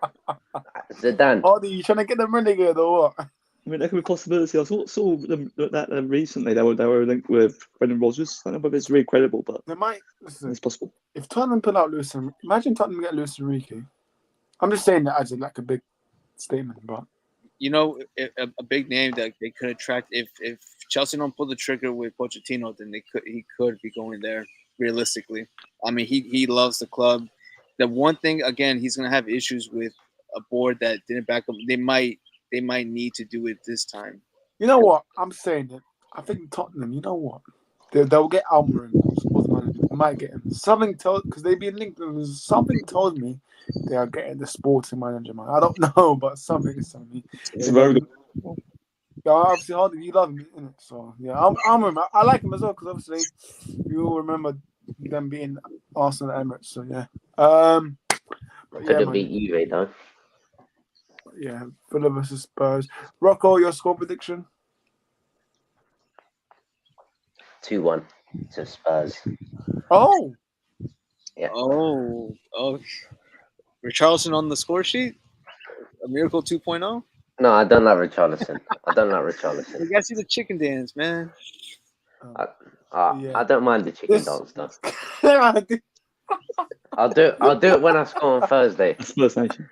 Zidane. Oh, are you trying to get them renegade or what? I mean, that could be a possibility. I saw them that recently. They were linked with Brendan Rodgers. I don't know if it's really credible, but they might. Listen, it's possible. If Tottenham pull out Luis Enrique, imagine Tottenham get Luis Enrique. I'm just saying that as a big statement, but you know, a big name that they could attract if Chelsea don't pull the trigger with Pochettino, then he could be going there realistically. I mean, he loves the club. The one thing again, he's gonna have issues with a board that didn't back up. They might need to do it this time. You know what? I'm saying it. I think Tottenham, you know what? They'll get Almiron, sports manager. They might get him. Something told, because they've been linked. Something told me they are getting the sporting manager, man. I don't know, but something is telling me. It's very good. Yeah, obviously, Hardy, you love him, innit? So, yeah, Almiron, I like him as well, because obviously, you all remember them being Arsenal at Emirates, so yeah. Could beat Juve, though. Yeah, Villa versus Spurs. Rocco, your score prediction? 2-1 to Spurs. Oh. Yeah. Oh. Richarlison on the score sheet? A miracle 2.0? No, I don't like Richarlison. You gotta see the chicken dance, man. I don't mind the chicken dance stuff. Yeah, I'll do it when I score on Thursday. Spurs Nation.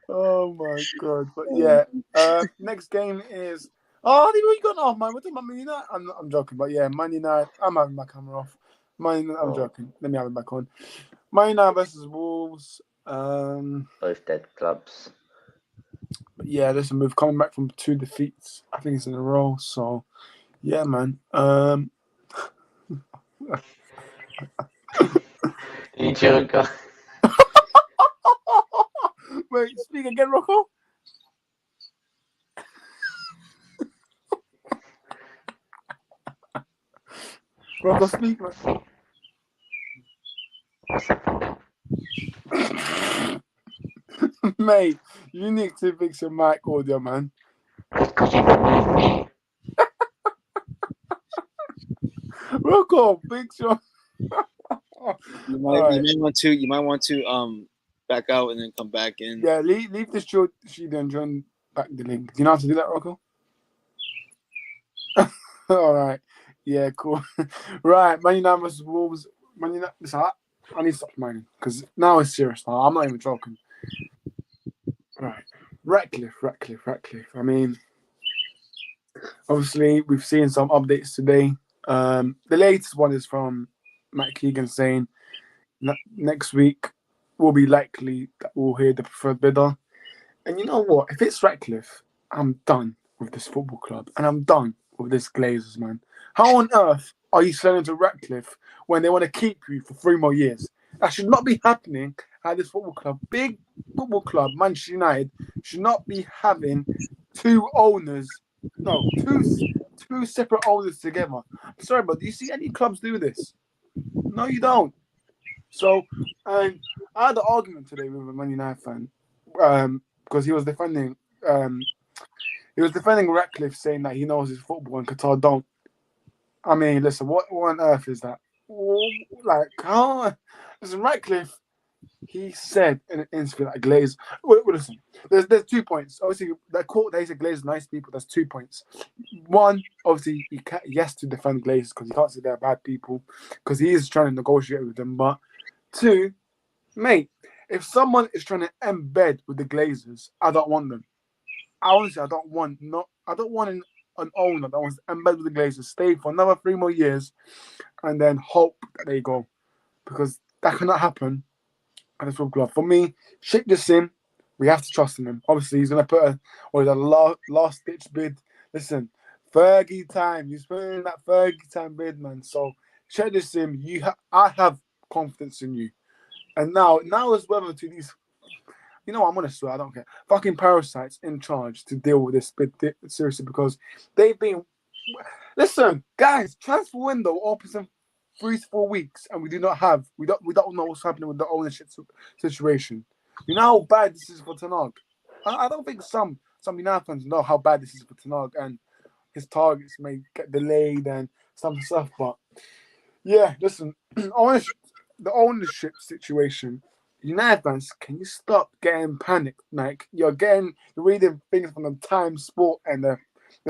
Oh my god! But yeah, next game is. Oh, you got off, man. We're talking about Man United. I'm joking, but yeah, Man United. I'm having my camera off. I'm joking. Let me have it back on. Man United versus Wolves. Both dead clubs. But yeah, listen, we've come back from 2 defeats. I think it's in a row. So, yeah, man. You joker. Wait, speak again, Rocco. Rocco, speak, man. Mate, you need to fix your mic audio, man. Rocco, fix your. You might want to back out and then come back in. Yeah, leave the show sheet and join back the link. Do you know how to do that, Rocco? All right. Yeah, cool. Right, Man United versus Wolves. Man United. Listen, I need to stop mining because now it's serious. Now I'm not even joking. Right, Ratcliffe. I mean, obviously we've seen some updates today. The latest one is from Matt Keegan saying next week will be likely that we'll hear the preferred bidder. And you know what? If it's Ratcliffe, I'm done with this football club and I'm done with this Glazers, man. How on earth are you selling to Ratcliffe when they want to keep you for 3 more years? That should not be happening at this football club. Big football club, Manchester United, should not be having two separate owners together. I'm sorry, but do you see any clubs do this? No, you don't. So, and I had an argument today with a Man United fan because he was defending Ratcliffe, saying that he knows his football and Qatar don't. I mean, listen, what on earth is that? Like, how? Listen, Ratcliffe, he said in an interview that Glaze. Well, listen, there's 2 points. Obviously, they say Glaze nice people. There's 2 points. One, obviously, he has to defend Glaze because he can't say they're bad people because he is trying to negotiate with them. But 2, mate, if someone is trying to embed with the Glazers, I don't want them. Honestly, I don't want an owner that wants to embed with the Glazers, stay for another 3 more years, and then hope that they go, because that cannot happen at this football club. For me, Sheikh Jassim, we have to trust in him. Obviously, he's going to put a last-ditch bid. Listen, Fergie time. He's putting in that Fergie time bid, man. So, Sheikh Jassim, I have confidence in you. And now is whether to these. You know what, I'm going to swear, I don't care. Fucking parasites in charge to deal with this bit seriously, because they've been. Listen, guys, transfer window opens in 3 to 4 weeks, and we don't know what's happening with the ownership situation. You know how bad this is for Ten Hag. I don't think some United fans know how bad this is for Ten Hag, and his targets may get delayed and some stuff. But yeah, listen, the ownership situation. United fans, can you stop getting panicked? Like, you're reading things from the Times Sport and the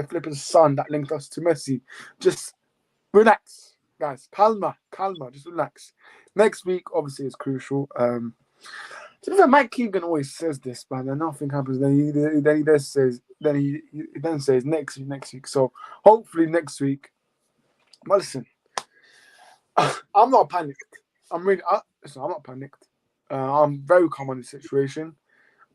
flipping Sun that linked us to Messi. Just relax, guys. Calma. Just relax. Next week, obviously, is crucial. Mike Keegan always says this, man, and nothing happens. Then he says next week. So hopefully next week. But listen, I'm not panicked. I'm not panicked. I'm very calm on the situation. I'm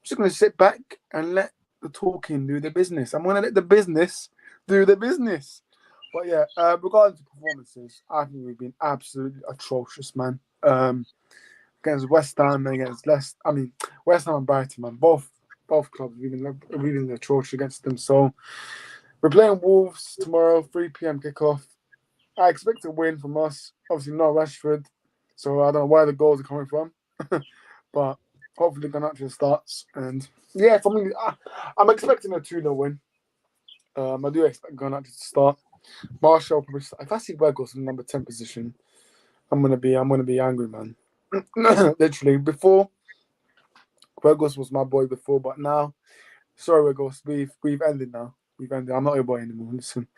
just going to sit back and let the talking do the business. I'm going to let the business do the business. But yeah, regarding the performances, I think we've been absolutely atrocious, man. Against West Ham and against West Ham and Brighton, man. Both clubs, we've been atrocious against them. So we're playing Wolves tomorrow, 3 p.m. kickoff. I expect a win from us. Obviously, not Rashford. So I don't know where the goals are coming from. But hopefully Garnacho starts. And yeah, for me, I'm expecting a 2-0 win. I do expect Garnacho to start. Marshall probably start. If I see Weghorst in the number 10 position, I'm gonna be angry, man. Literally, before Weghorst was my boy before, but now, sorry Weghorst, we've ended now. We've ended. I'm not your boy anymore. Listen,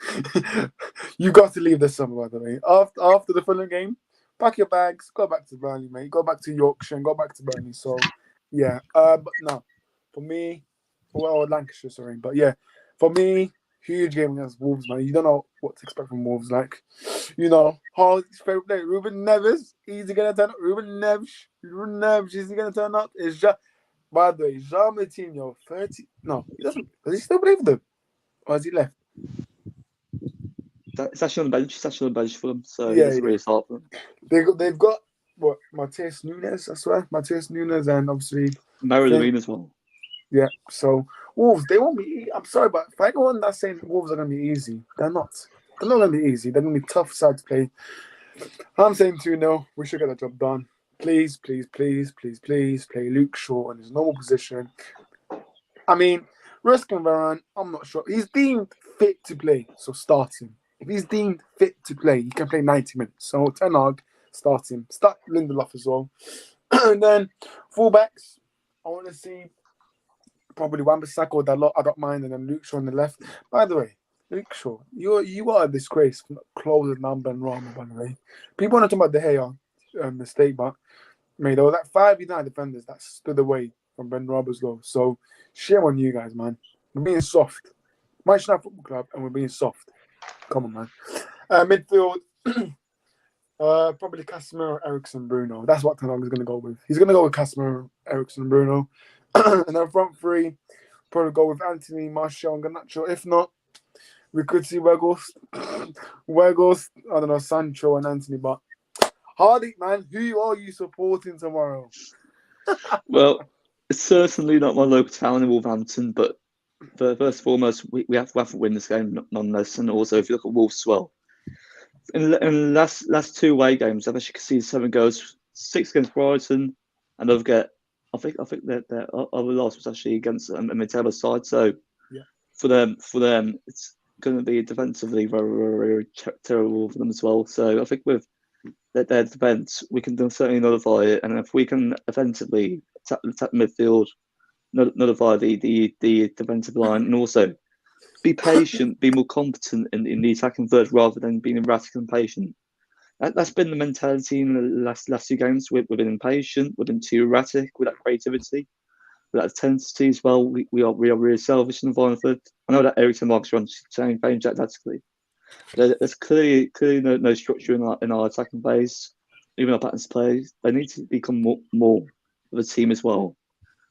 you got to leave this summer, by the way. After the Fulham game, pack your bags, go back to Burnley, mate. Go back to Yorkshire and go back to Burnley. So, yeah. But no, for me, Lancashire, sorry. But yeah, for me, huge game against Wolves, man. You don't know what to expect from Wolves. Like, you know, his favorite player, Ruben Neves. Is he gonna turn up? Ruben Neves. Is he gonna turn up? It's just, by the way, Jean Moutinho, 30. No, he doesn't. Does he still believe them? Or has he left? It's actually on the bench. It's actually on the bench for them, so Yeah, it's really hard for them. They've got what, Matheus Nunes, I swear. Matheus Nunes, and obviously Mary Levine as well. Yeah, so Wolves, they won't be. I'm sorry, but for anyone that's saying Wolves are going to be easy, they're not. They're not going to be easy. They're going to be tough side to play. I'm saying 2-0. We should get the job done. Please, please, please, please, please play Luke Shaw in his normal position. I mean, Ruskin Varane, I'm not sure. He's deemed fit to play, so start him. If he's deemed fit to play, he can play 90 minutes. So Ten Hag, start him. Start Lindelof as well. And then fullbacks, I want to see probably Wan-Bissaka or Dalot. I don't mind. And then Luke Shaw on the left. By the way, Luke Shaw, you are a disgrace for not closing down Ben Rama, by the way. People want to talk about De Gea mistake, but there were like 5 United defenders that stood away from Ben Rama's goal. So shame on you guys, man. We're being soft. Manchester United Football Club, and we're being soft. Come on, man. Midfield, probably Casemiro, Eriksen, Bruno. That's what Ten Hag is going to go with. He's going to go with Casemiro, Eriksen, Bruno. And then front three, probably go with Anthony, Martial, and Garnacho. If not, we could see Weghorst, I don't know, Sancho and Anthony. But Hardy, man, who are you supporting tomorrow? Well, it's certainly not my local town in Wolverhampton, but first and foremost, we have to win this game nonetheless. And also, if you look at Wolves as well, in the last 2 away games, I've actually conceded 7 goals, 6 against Brighton, and I think that other loss was actually against a mid-table side. So yeah, for them, it's going to be defensively very, very terrible for them as well. So I think with their defence, we can certainly nullify it, and if we can offensively attack midfield, nullify the defensive line, and also be patient, be more competent in the attacking third rather than being erratic and patient. That's been the mentality in the last 2 games. We've been impatient, we've been too erratic with that creativity, with that intensity as well. We are really selfish in the final third. I know that Eriksen Marks runs change tactically. There's clearly no structure in our attacking phase, even our patterns play. They need to become more of a team as well.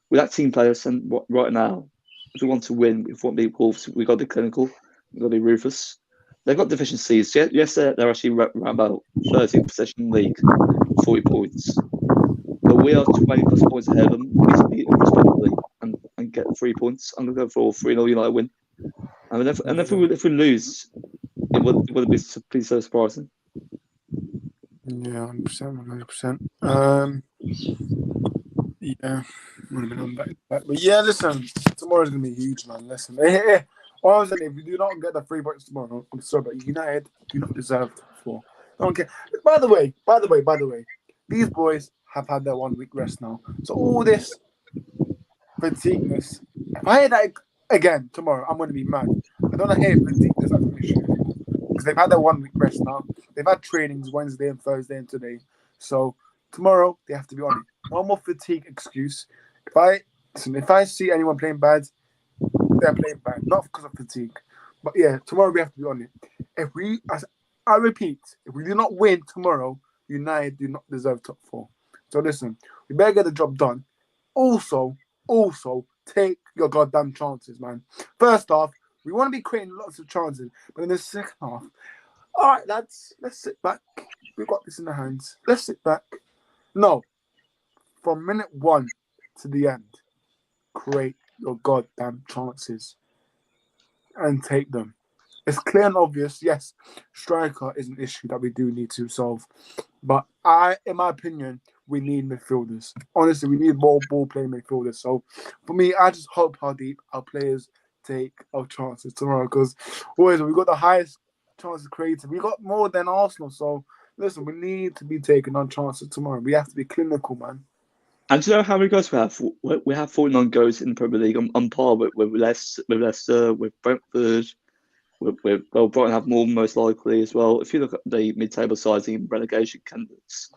With that team players, and right now, if we want to win, if we want to be Wolves, we've got to be clinical, we've got to be ruthless. They've got deficiencies. Yes, they're actually around about 13th possession league, 40 points. But we are 20 plus points ahead of them. We need to beat them respectively and get 3 points. I'm going to go for a 3-0 United win. And if we lose, it would be so surprising. Yeah, 100%. Yeah, would have been on back. But yeah, listen, tomorrow's going to be huge, man. Listen, all I'm saying, if you do not get the 3 points tomorrow, I'm sorry, but United do not deserve for. I don't care. By the way, these boys have had their 1 week rest now. So all this fatigueness, if I hear that again tomorrow, I'm going to be mad. I don't want to hear fatigueness as an issue anymore. Because they've had their 1 week rest now. They've had trainings Wednesday and Thursday and today. So tomorrow, they have to be on it. No more fatigue excuse. If I see anyone playing bad, they're playing bad. Not because of fatigue. But yeah, tomorrow we have to be on it. I repeat, if we do not win tomorrow, United do not deserve top 4. So listen, we better get the job done. Also, take your goddamn chances, man. First half, we want to be creating lots of chances. But in the second half, all right, lads, let's sit back. We've got this in the hands. Let's sit back. No. From minute 1 to the end, create your goddamn chances and take them. It's clear and obvious, yes, striker is an issue that we do need to solve. But in my opinion, we need midfielders. Honestly, we need more ball-playing midfielders. So for me, I just hope our players take our chances tomorrow because always we've got the highest chances created. We got more than Arsenal. So listen, we need to be taking our chances tomorrow. We have to be clinical, man. And do you know how many goals we have? We have 49 goals in the Premier League on par with Leicester, with Brentford. Brighton have more most likely as well. If you look at the mid-table sides and relegation candidates,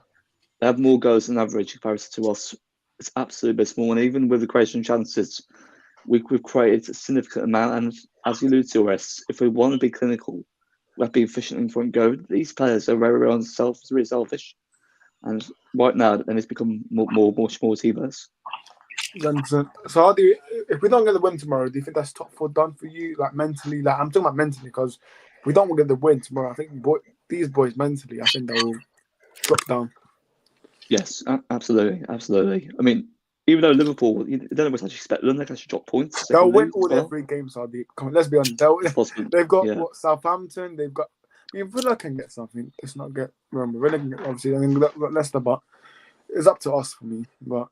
they have more goals than average in comparison to us. It's absolutely abysmal. And even with the creation chances, we've created a significant amount. And as you allude to, Wes, if we want to be clinical, we have to be efficient in front goal. These players are very, very really selfish. And right now, then it's become more small teamers. 100%. So if we don't get the win tomorrow, do you think that's top 4 done for you? Like mentally, I'm talking about mentally because if we don't get the win tomorrow, I think these boys mentally, I think they will drop down. Yes, absolutely. I mean, even though Liverpool, you don't know what's actually expected them, they can actually drop points. They'll win all their 3 games, Hardy. Come on, let's be honest. They've got Yeah. Southampton, they've got If Villa can get something, let's not get wrong. Villa can get, obviously, I mean, we got Leicester, but it's up to us for me. But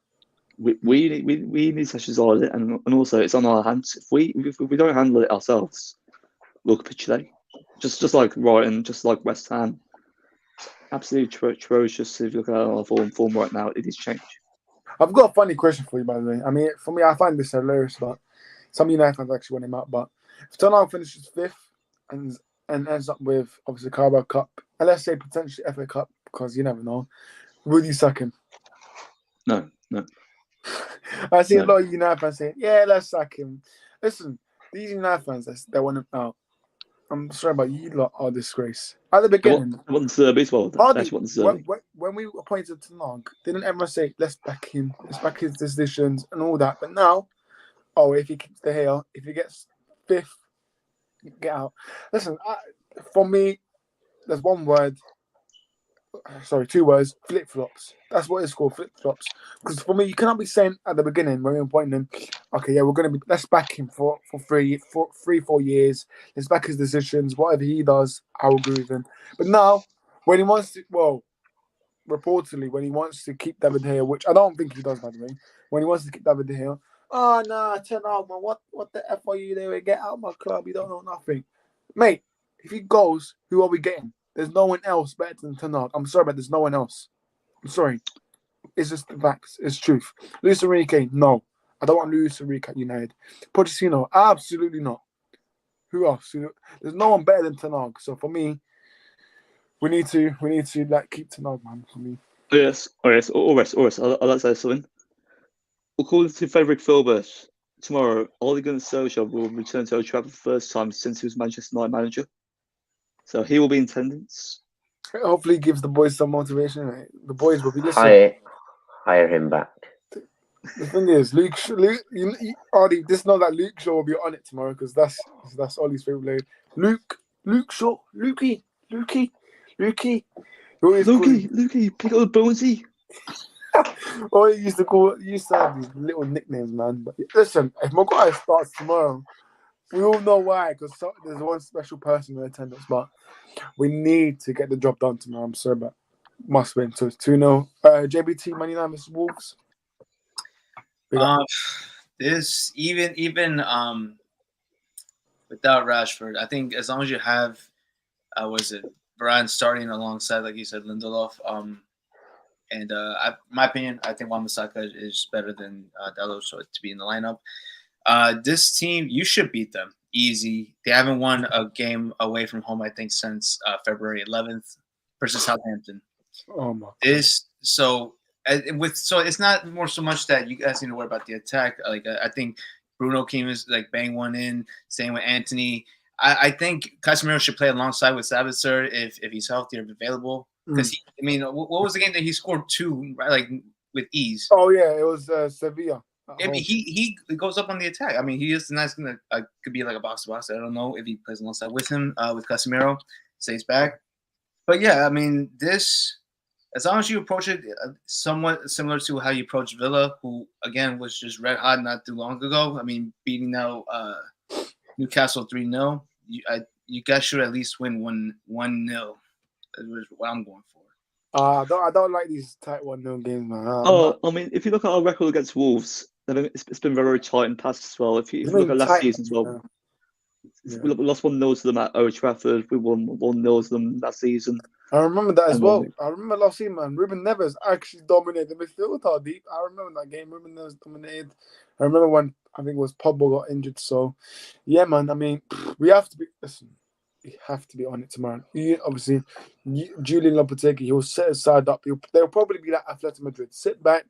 we need sessions on it, and also it's on our hands. If we don't handle it ourselves, we'll capitulate. Just like Brighton, just like West Ham. Absolutely atrocious. If you look at our form right now, it is change. I've got a funny question for you, by the way. I mean, for me, I find this hilarious, but some United fans actually want him out. But if Tottenham finishes 5th and ends up with, obviously, Carabao Cup, and let's say potentially FA Cup, because you never know, would you sack him? No. I see a lot of United fans saying, yeah, let's sack him. Listen, these United fans, they want him out. I'm sorry, but you lot are a disgrace. At the beginning, I want the Derby as well. when we appointed Tanag, didn't everyone say, let's back him, let's back his decisions and all that? But now, if he keeps the hair, if he gets 5th, get out. Listen, for me, there's one word. Sorry, 2 words. Flip-flops. That's what it's called, flip-flops. Because for me, you cannot be saying at the beginning when we're appointing him, okay, yeah, let's back him for 4 years. Let's back his decisions. Whatever he does, I will agree with him. But now, when he wants to, reportedly, when he wants to keep David De Gea, which I don't think he does, by the way, when he wants to keep David De Gea, oh, nah, turn out, man. What the F are you doing? Get out of my club. You don't know nothing. Mate, if he goes, who are we getting? There's no one else better than Tanag. I'm sorry, but there's no one else. I'm sorry. It's just the facts. It's truth. Luis Enrique, no. I don't want Luis Enrique at United. Pochettino, absolutely not. Who else? There's no one better than Tanag. So for me, we need to keep Tanag, man. For me. Yes. All right. I'd like to say something. According to Frederick Filbert, tomorrow, Ole Gunnar Solskjaer will return to Old Trafford for the first time since he was Manchester United manager. So he will be in attendance. Hopefully, he gives the boys some motivation. Right? The boys will be listening. Hire him back. The thing is, Luke, Ardy, just know that Luke Shaw will be on it tomorrow because that's Ollie's favorite player. Luke Shaw, Lukey. Lukey, pick up the bonesy. He used to have these little nicknames, man. But listen, if Maguire starts tomorrow, we all know why, because there's one special person in attendance, but we need to get the job done tomorrow. I'm sorry, but must win. So it's 2-0. JBT, Man United vs Wolves. This even without Rashford, I think as long as you have, Brian starting alongside, like you said, Lindelof. My opinion, I think Wan-Bissaka is better than Dalot, so to be in the lineup. This team, you should beat them easy. They haven't won a game away from home, I think, since February 11th versus Southampton. Oh my God. So it's not more so much that you guys need to worry about the attack. Like I think Bruno came is like bang one in. Same with Anthony. I think Casemiro should play alongside with Sabitzer if he's healthy or available. Because what was the game that he scored 2 right, like with ease? Oh yeah, it was Sevilla. I mean, he goes up on the attack. I mean, he is nice. Could be like a box to box. I don't know if he plays alongside with him with Casemiro, stays back. But yeah, I mean, this as long as you approach it somewhat similar to how you approached Villa, who again was just red hot not too long ago. I mean, beating now Newcastle 3-0. You guys should at least win 1-0. Is what I'm going for. I don't like these tight 1-0 games, man. I mean, if you look at our record against Wolves, it's been very tight in past as well. If you look at last season as well, we lost 1-0 to them at Old Trafford. We won 1-0 to them that season. I remember that as well. I remember last season, man. Ruben Neves actually dominated the midfield deep. I remember that game. Ruben Neves dominated. I remember when I think it was Pogba got injured. So, yeah, man. I mean, we have to be. Listen, we have to be on it tomorrow. Obviously, Julian Lopetegui, he'll set his side up. They'll probably be like Atletico Madrid. Sit back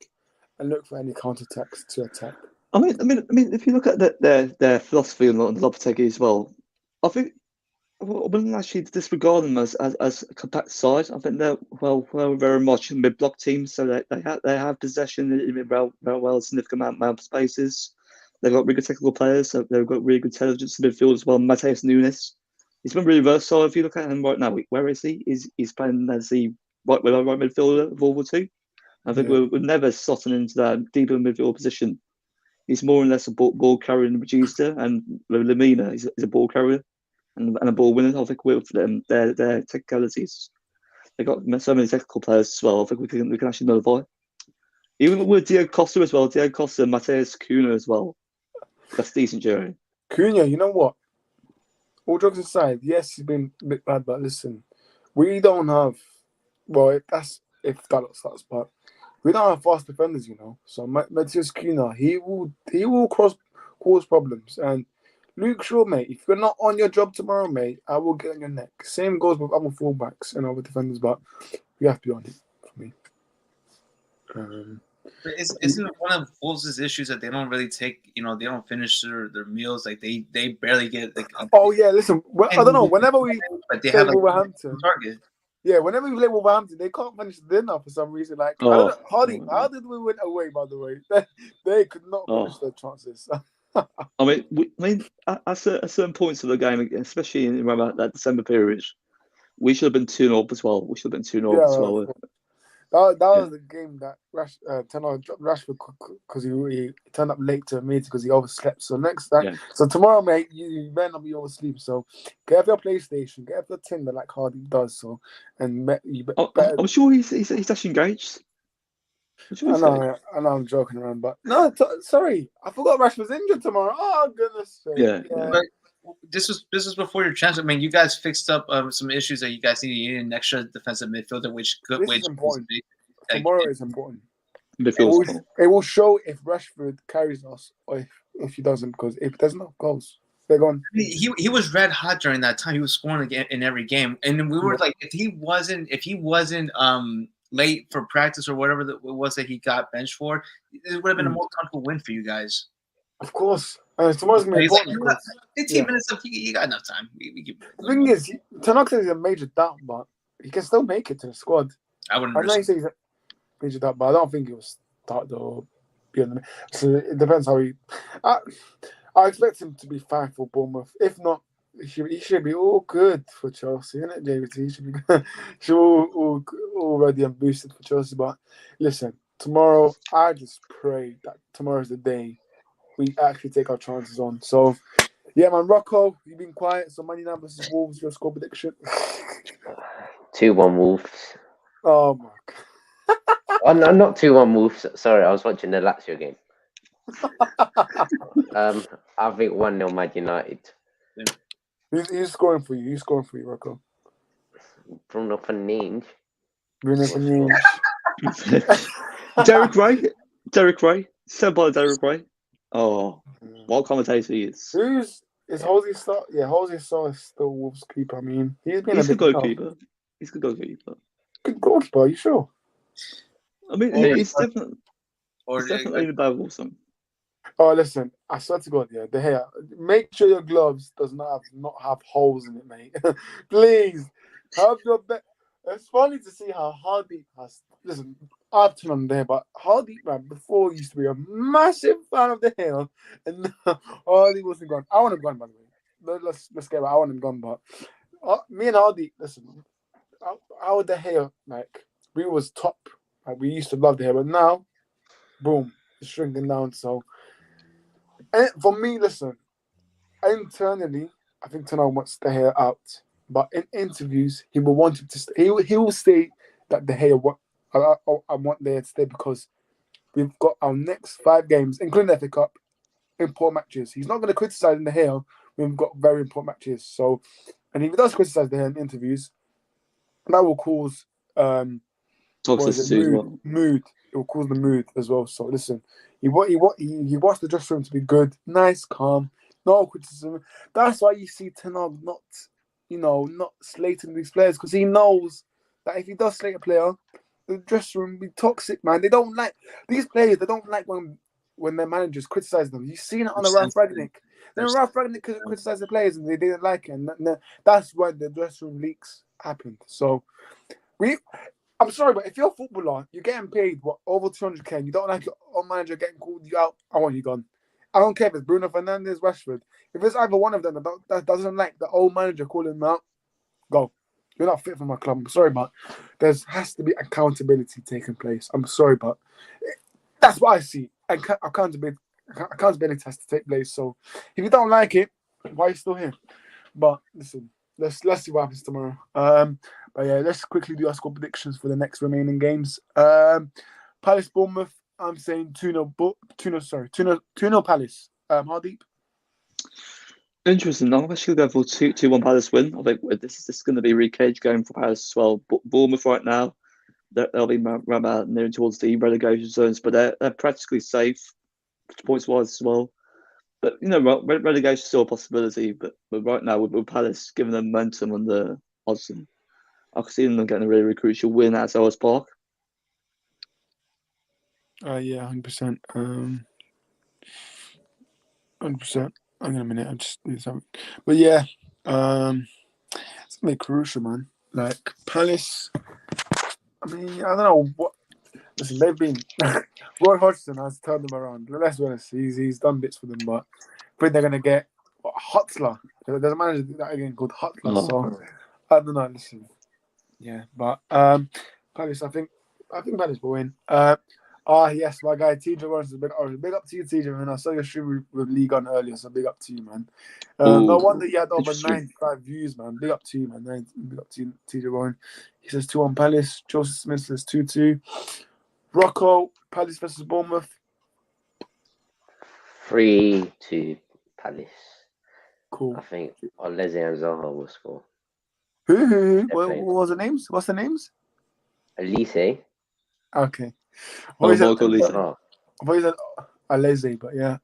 and look for any counter-attacks to attack. I mean, if you look at their philosophy on Lopetegui as well, I think I wouldn't actually disregard them as a compact side. I think they're very much a mid-block team, so they have possession in well significant amount of spaces. They've got really good technical players, so they've got really good intelligence in midfield as well. Mateus Nunes, he's been really versatile. If you look at him right now, where is he? He's playing as the right midfielder of all 2. I think we're never slotting into that deeper midfield position. He's more or less a ball carrier and producer, and Lamina is a ball carrier. and a ball winners. I think with them, their technicalities. They got so many technical players as well. I think we can actually nullify. Even with Diego Costa as well. Diego Costa, Mateus Cunha as well. That's decent, Jerry. Cunha, you know what? All jokes aside, yes, he's been a bit bad, but listen, we don't have. Well, if that starts, but we don't have fast defenders, you know. So Mateus Cunha, he will cause problems. And Luke Shaw, mate, if you're not on your job tomorrow, mate, I will get on your neck. Same goes with other fullbacks and other defenders, but we have to be on it for me. Isn't one of Wolves' issues that they don't really take, they don't finish their meals, like they barely get like. Oh yeah, listen, I don't know. Whenever we they play have Wolverhampton, target. Yeah, whenever we play Wolverhampton, they can't finish dinner for some reason. Like, I don't know, Hardy, how did we win away? By the way, they could not finish their chances. I mean, at certain points of the game, especially in that December period, we should have been 2-0 as well. As well. That was the game that Tenor dropped Rashford because he turned up late to a meeting because he overslept. So next time, so tomorrow, mate, you better not be oversleep. So get up your PlayStation, get up your Tinder like Hardy does. So you better. I'm sure he's actually engaged. I know I'm joking around, but no, sorry, I forgot Rashford's injured tomorrow. Oh goodness sake. Yeah. But this was before your transfer. I mean, you guys fixed up some issues that you guys needed an extra defensive midfielder, which is important. Tomorrow is important. It will show if Rashford carries us or if he doesn't, because if there's no goals, they're gone. He was red hot during that time. He was scoring in every game, and we were like, if he wasn't late for practice or whatever it was that he got benched for, it would have been a more comfortable win for you guys. Of course. Tomorrow's going to be important. Like, 15 minutes of you got enough time. The thing is, Tanaka is a major doubt, but he can still make it to the squad. I wouldn't. I know he says he's a major doubt, but I don't think he was start or be on the. So it depends how he. I expect him to be fine for Bournemouth. If not, he should be all good for Chelsea, isn't it, JVT? He should be good. Should all ready and boosted for Chelsea. But listen, tomorrow, I just pray that tomorrow's the day we actually take our chances on. So, yeah, man, Rocco, you've been quiet. So, Man United versus Wolves, your score prediction? 2-1 Wolves. Oh, my God. Oh, no, not 2-1 Wolves. Sorry, I was watching the Lazio game. I think 1-0 Man United. Who's scoring for you? Who's scoring for you, Rocco? Bruno Fernandes. Derek Ray. Said by Derek Ray. Oh, what commentator he is. Is Jose Star? Yeah, Jose Star is still Wolves keeper. I mean, he's a good goalkeeper. He's a good goalkeeper. Good goalkeeper, are you sure? I mean, he's definitely the bad Wolves. Oh, listen, I swear to God, the hair. Make sure your gloves does not have holes in it, mate. Please, have your best. It's funny to see how Hardy has. Listen, I've turned on there, but Hardy, man, before used to be a massive fan of the hair, and Hardy wasn't gone. I want him gone, by the way. Let's get it. I want him gone, but me and Hardy, listen, our the hair, like we was top. Like we used to love the hair, but now, boom, it's shrinking down. So. And for me, listen, internally, I think Tenor wants the hair out. But in interviews, he will want him to stay. He will say that the hair, I want the hair to stay because we've got our next 5 games, including the FA Cup, important matches. He's not going to criticize the hair when we've got very important matches. So, and if he does criticize the hair in interviews, that will cause mood. It will cause the mood as well. So listen. He wants the dressing room to be good, nice, calm, no criticism. That's why you see Tenor not slating these players, because he knows that if he does slate a player, the dressing room will be toxic, man. They don't like these players. They don't like when their managers criticize them. You've seen it on the Ralph Ragnick. Then Ralph Ragnick criticized the players and they didn't like it, and that's why the dressing room leaks happened. So I'm sorry, but if you're a footballer, you're getting paid, over 200k, and you don't like your own manager getting called you out, I want you gone. I don't care if it's Bruno Fernandes, Rashford. If it's either one of them that doesn't like the old manager calling them out, go. You're not fit for my club. I'm sorry, but there has to be accountability taking place. I'm sorry, but that's what I see. Accountability has to take place. So if you don't like it, why are you still here? But listen, let's see what happens tomorrow. But yeah, let's quickly do our score predictions for the next remaining games. Palace Bournemouth. I'm saying 2-0 Palace. Hardeep. Interesting. I'm actually going for 2-1 Palace win. I think this is going to be a recage game for Palace as well. Bournemouth right now, they'll be nearing towards the relegation zones, but they're practically safe points wise as well. But relegation is still a possibility. But right now, with Palace giving them momentum on the odds, I can see them getting a really crucial win at Selhurst Park. Yeah, 100%. 100%. Hang on a minute, I just do something. But yeah, it's gonna be crucial, man. Like Palace. I mean, I don't know what. Listen, they've been. Roy Hodgson has turned them around. Let's be honest, he's done bits for them, but I think they're gonna get Hutler. There's a manager that again called Hutler. So I don't know. Listen, yeah, but Palace. I think Palace will win. Yes, my guy TJ Warren's big up to you, TJ, man. I saw your stream with League on earlier, so big up to you, man. No wonder you had over 95 views, man. Big up to you, man. Big up to you, TJ Warren. He says 2-1 Palace. Joseph Smith says 2-2. Rocco, Palace versus Bournemouth. 3-2 Palace. Cool. I think Oleze and Zaha will score. Who? What was the names? What's the names? Elise. Okay. Michael Lise. I thought you said Alese, but yeah.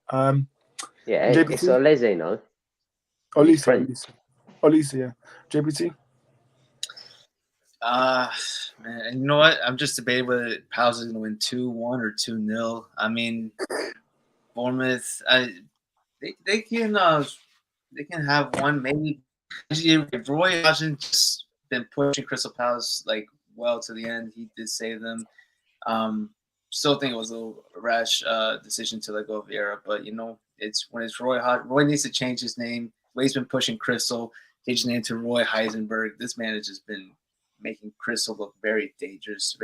Yeah, JPT? it's Oleze, no? Olise, yeah. JPT? Man, you know what? I'm just debating whether Palace is going to win 2-1 or 2-0. I mean, Bournemouth, they can have one maybe. If Roy hasn't just been pushing Crystal Palace like well to the end, he did save them. Still think it was a little rash decision to let go of Vieira, but it's when it's Roy. Roy needs to change his name. Way's been pushing Crystal, change his name to Roy Heisenberg. This man has just been making Crystal look very dangerous,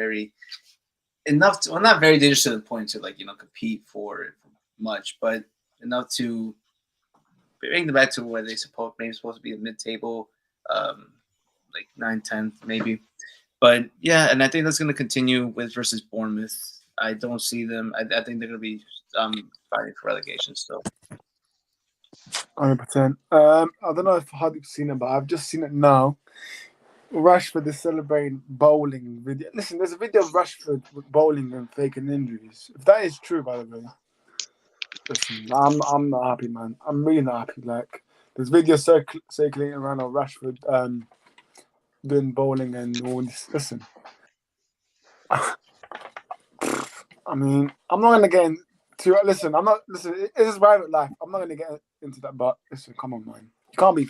not very dangerous to the point to compete for much, but enough to bring them back to where they supposed to be a mid-table, like 9-10 maybe. But yeah, and I think that's going to continue with versus Bournemouth. I don't see them. I think they're going to be fighting for relegation still. 100%. I don't know if Hardeep's seen it, but I've just seen it now. Rashford is celebrating bowling video. Listen, there's a video of Rashford bowling and faking injuries. If that is true, by the way, listen, I'm not happy, man. I'm really not happy. Like, there's videos circulating around of Rashford doing bowling and all this. Listen, I mean, I'm not gonna get into. Listen, I'm not. Listen, it is private life. I'm not gonna get into that. But listen, come on, man. You can't be.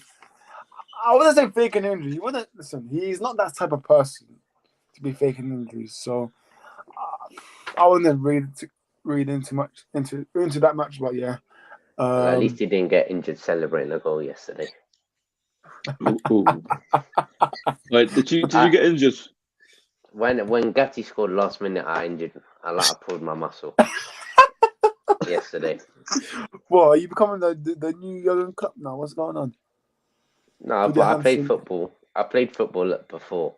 I wouldn't say faking injury. You wouldn't listen. He's not that type of person to be faking injuries. So I wouldn't read into that much. But yeah. At least he didn't get injured celebrating a goal yesterday. Wait, did you get injured? When Gatti scored last minute, I pulled my muscle yesterday. What, are you becoming the new Jurgen Klopp now? What's going on? No, but I played football. I played football before.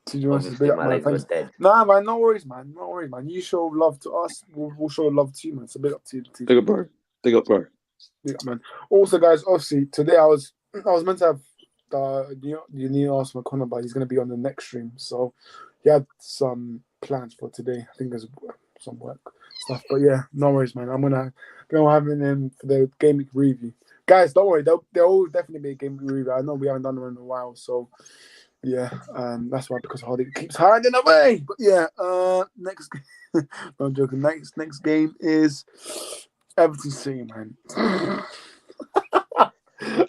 Obviously, my legs were dead. Nah, man, no worries, man. No worries, man. You show love to us, we'll show love to you, man. So big up to you. Big up, bro. Big up, man. Also, guys, obviously today I was meant to have the new Arsenal corner, but he's going to be on the next stream. So he had some plans for today. I think there's some work stuff, but yeah, no worries, man. I'm gonna have him for the Gameweek review. Guys, don't worry. There'll always definitely be a Gameweek review. I know we haven't done one in a while, so yeah, that's why, because Hardy keeps hiding away. But yeah, next. No, I'm joking. Next game is Everton City, man. I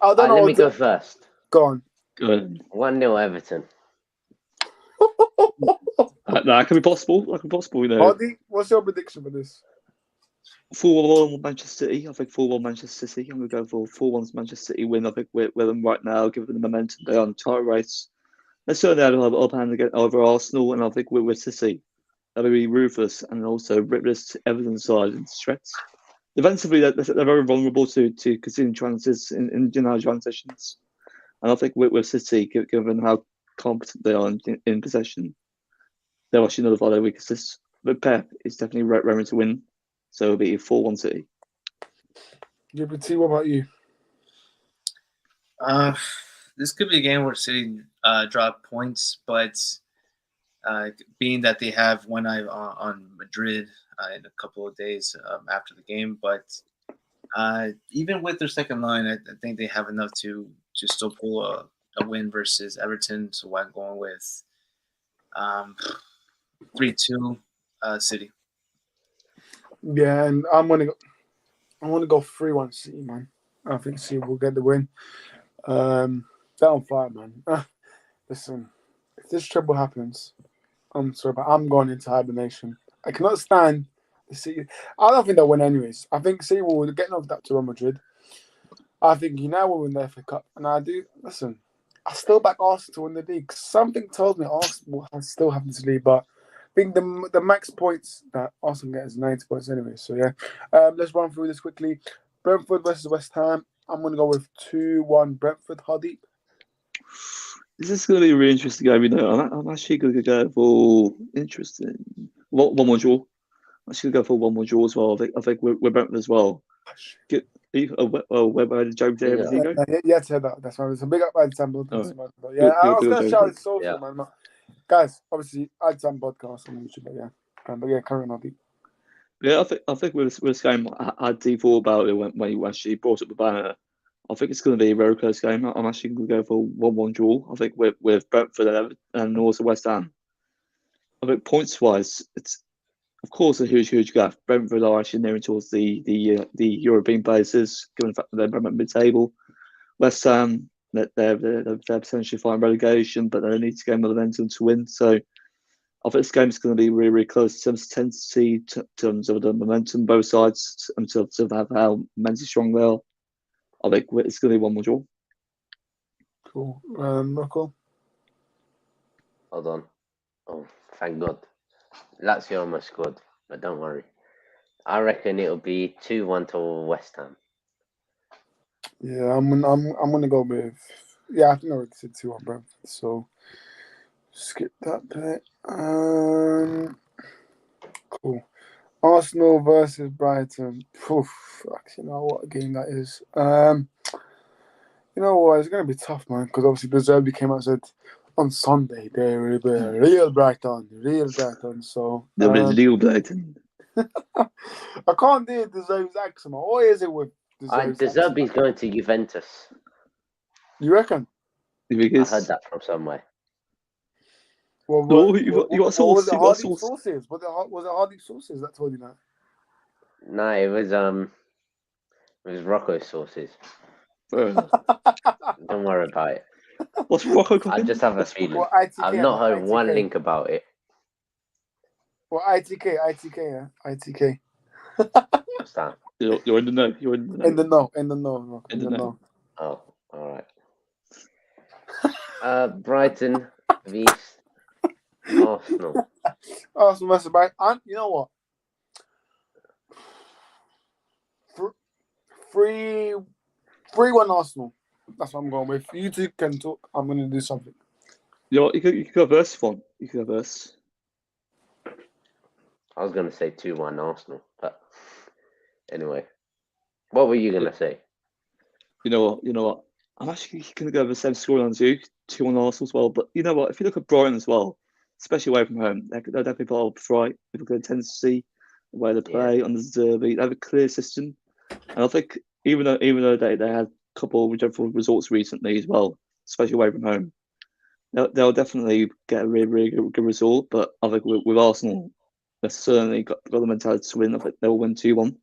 don't know. Let me go first. Go on. Good. 1-0 Everton. That can be possible. Hardy, what's your prediction for this? 4-1 Manchester City. I think 4-1 Manchester City. I'm going to go for 4-1 Manchester City win. I think we're them right now, given the momentum they're on the title race. They're certainly out of upper hand over Arsenal, and I think we're City. They'll be ruthless and also rip this Everton side into shreds. defensively, they're very vulnerable to conceding chances in transitions. And I think with City, given how competent they are in possession, they'll actually nullify their weaknesses. But Pep is definitely raring to win, so it'll be 4-1 City. Yeah, but T, what about you? This could be a game where City drop points, but being that they have one eye on Madrid in a couple of days after the game, but even with their second line, I think they have enough to still pull a win versus Everton. So I'm going with 3-2 City. Yeah, and I want to go 3-1 City, man. I think City will get the win. They're on fire, man. Listen, if this trouble happens, I'm sorry, but I'm going into hibernation. I cannot stand the City. I don't think they'll win anyways. I think City will get knocked out to Real Madrid. I think United will win the FA Cup. And I still back Arsenal to win the league. Something tells me Arsenal will still have this league, but I think the max points that Arsenal get is 90 points anyway. So, yeah. Let's run through this quickly. Brentford versus West Ham. I'm going to go with 2-1 Brentford. Hardeep. This is going to be a really interesting game. I'm actually going to go for interesting. One more draw. I'm actually going to go for one more draw as well. I think we're Brentford as well. Good. Where the joke there? Yeah, that's right. It's a big up at Sam podcast. Right. But yeah, I was going to shout it Yeah. man. Guys, obviously, I'd Sam podcast on YouTube, but yeah, carry on, Hardeep. Yeah, I think with this game, I had thought about it when you actually brought up the banner. I think it's going to be a very close game. I'm actually going to go for 1-1 draw. I think with Brentford and also West Ham. I think points-wise, it's of course a huge gap. Brentford are actually nearing towards the European places, given the fact that they're mid-table. West Ham, they're potentially fighting relegation, but they need to gain momentum to win. So I think this game is going to be really, really close in terms of intensity, in terms of the momentum, both sides, in terms of how mentally strong they are. I think it's going to be 1 more draw. Cool. Rocco? Hold on. Oh, thank God. Lazio almost scored, but don't worry. I reckon it'll be 2-1 to West Ham. Yeah, I'm gonna go with. Yeah, I think I already said 2-1 Brentford. So skip that bit. Cool. Arsenal versus Brighton. Fuck, you know what a game that is. You know what? It's gonna be tough, man. Because obviously the Zerbi came out and said on Sunday they will be real Brighton. So The real Brighton. I can't do the Zerbi's accent. What is it with the Zerbi's Zerbi's going to Juventus. You reckon? Because I heard that from somewhere. Well, you got source. Was it Hardeep sources? Was it Hardeep sources that told you that? No, it was Rocco's sources. Don't worry about it. What's Rocco cooking? I just have a feeling. Well, ITK, I've not heard ITK. one link about it. Well, ITK, yeah, ITK. What's that? You're in the know. You're in the know. In the know. Oh, all right. Brighton v Arsenal. Arsenal versus Brighton. And you know what? 3-1 Arsenal. That's what I'm going with. You two can talk. I'm going to do something. You know what? You could go verse one. You could go verse. I was going to say 2-1 Arsenal, but anyway. What were you going to say? You know what? I'm actually going to go with the same scoreline as you, 2-1 Arsenal as well. But you know what? If you look at Brighton as well, especially away from home, they're definitely part of the fright. People can tend to see the way they play on the derby. They have a clear system. And I think even though they had a couple of dreadful results recently as well, especially away from home, they'll definitely get a really, really good result. But I think with Arsenal, they've certainly got the mentality to win. I think they'll win 2-1.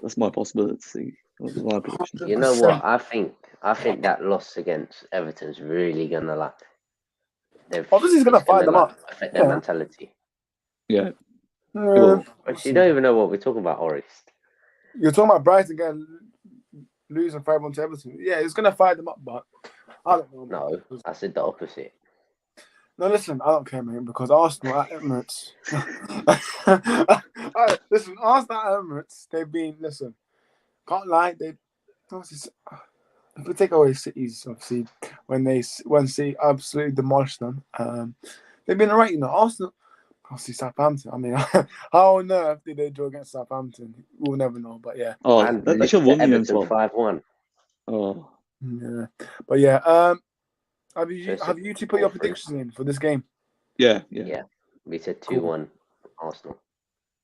That's my possibility. That's my prediction. You know what? I think that loss against Everton's really gonna obviously it's gonna fire them up. Affect their mentality. Yeah. Actually, you don't even know what we're talking about, Orist. You're talking about Brighton getting losing 5-1 to Everton. Yeah, it's gonna fire them up, but I don't know. No, I said the opposite. No, listen, I don't care, mate, because Arsenal at Emirates. Listen, Arsenal at Emirates, they've been, listen, can't lie, obviously, if we take away City's, obviously, when City absolutely demolished them, they've been alright, Arsenal, obviously Southampton. I mean, how on earth did they draw against Southampton? We'll never know, but yeah. Oh, And they should have won the Everton game 5-1. Oh, Yeah, but yeah. Have you two put your predictions in for this game? yeah. Yeah. We said 2-1 Arsenal.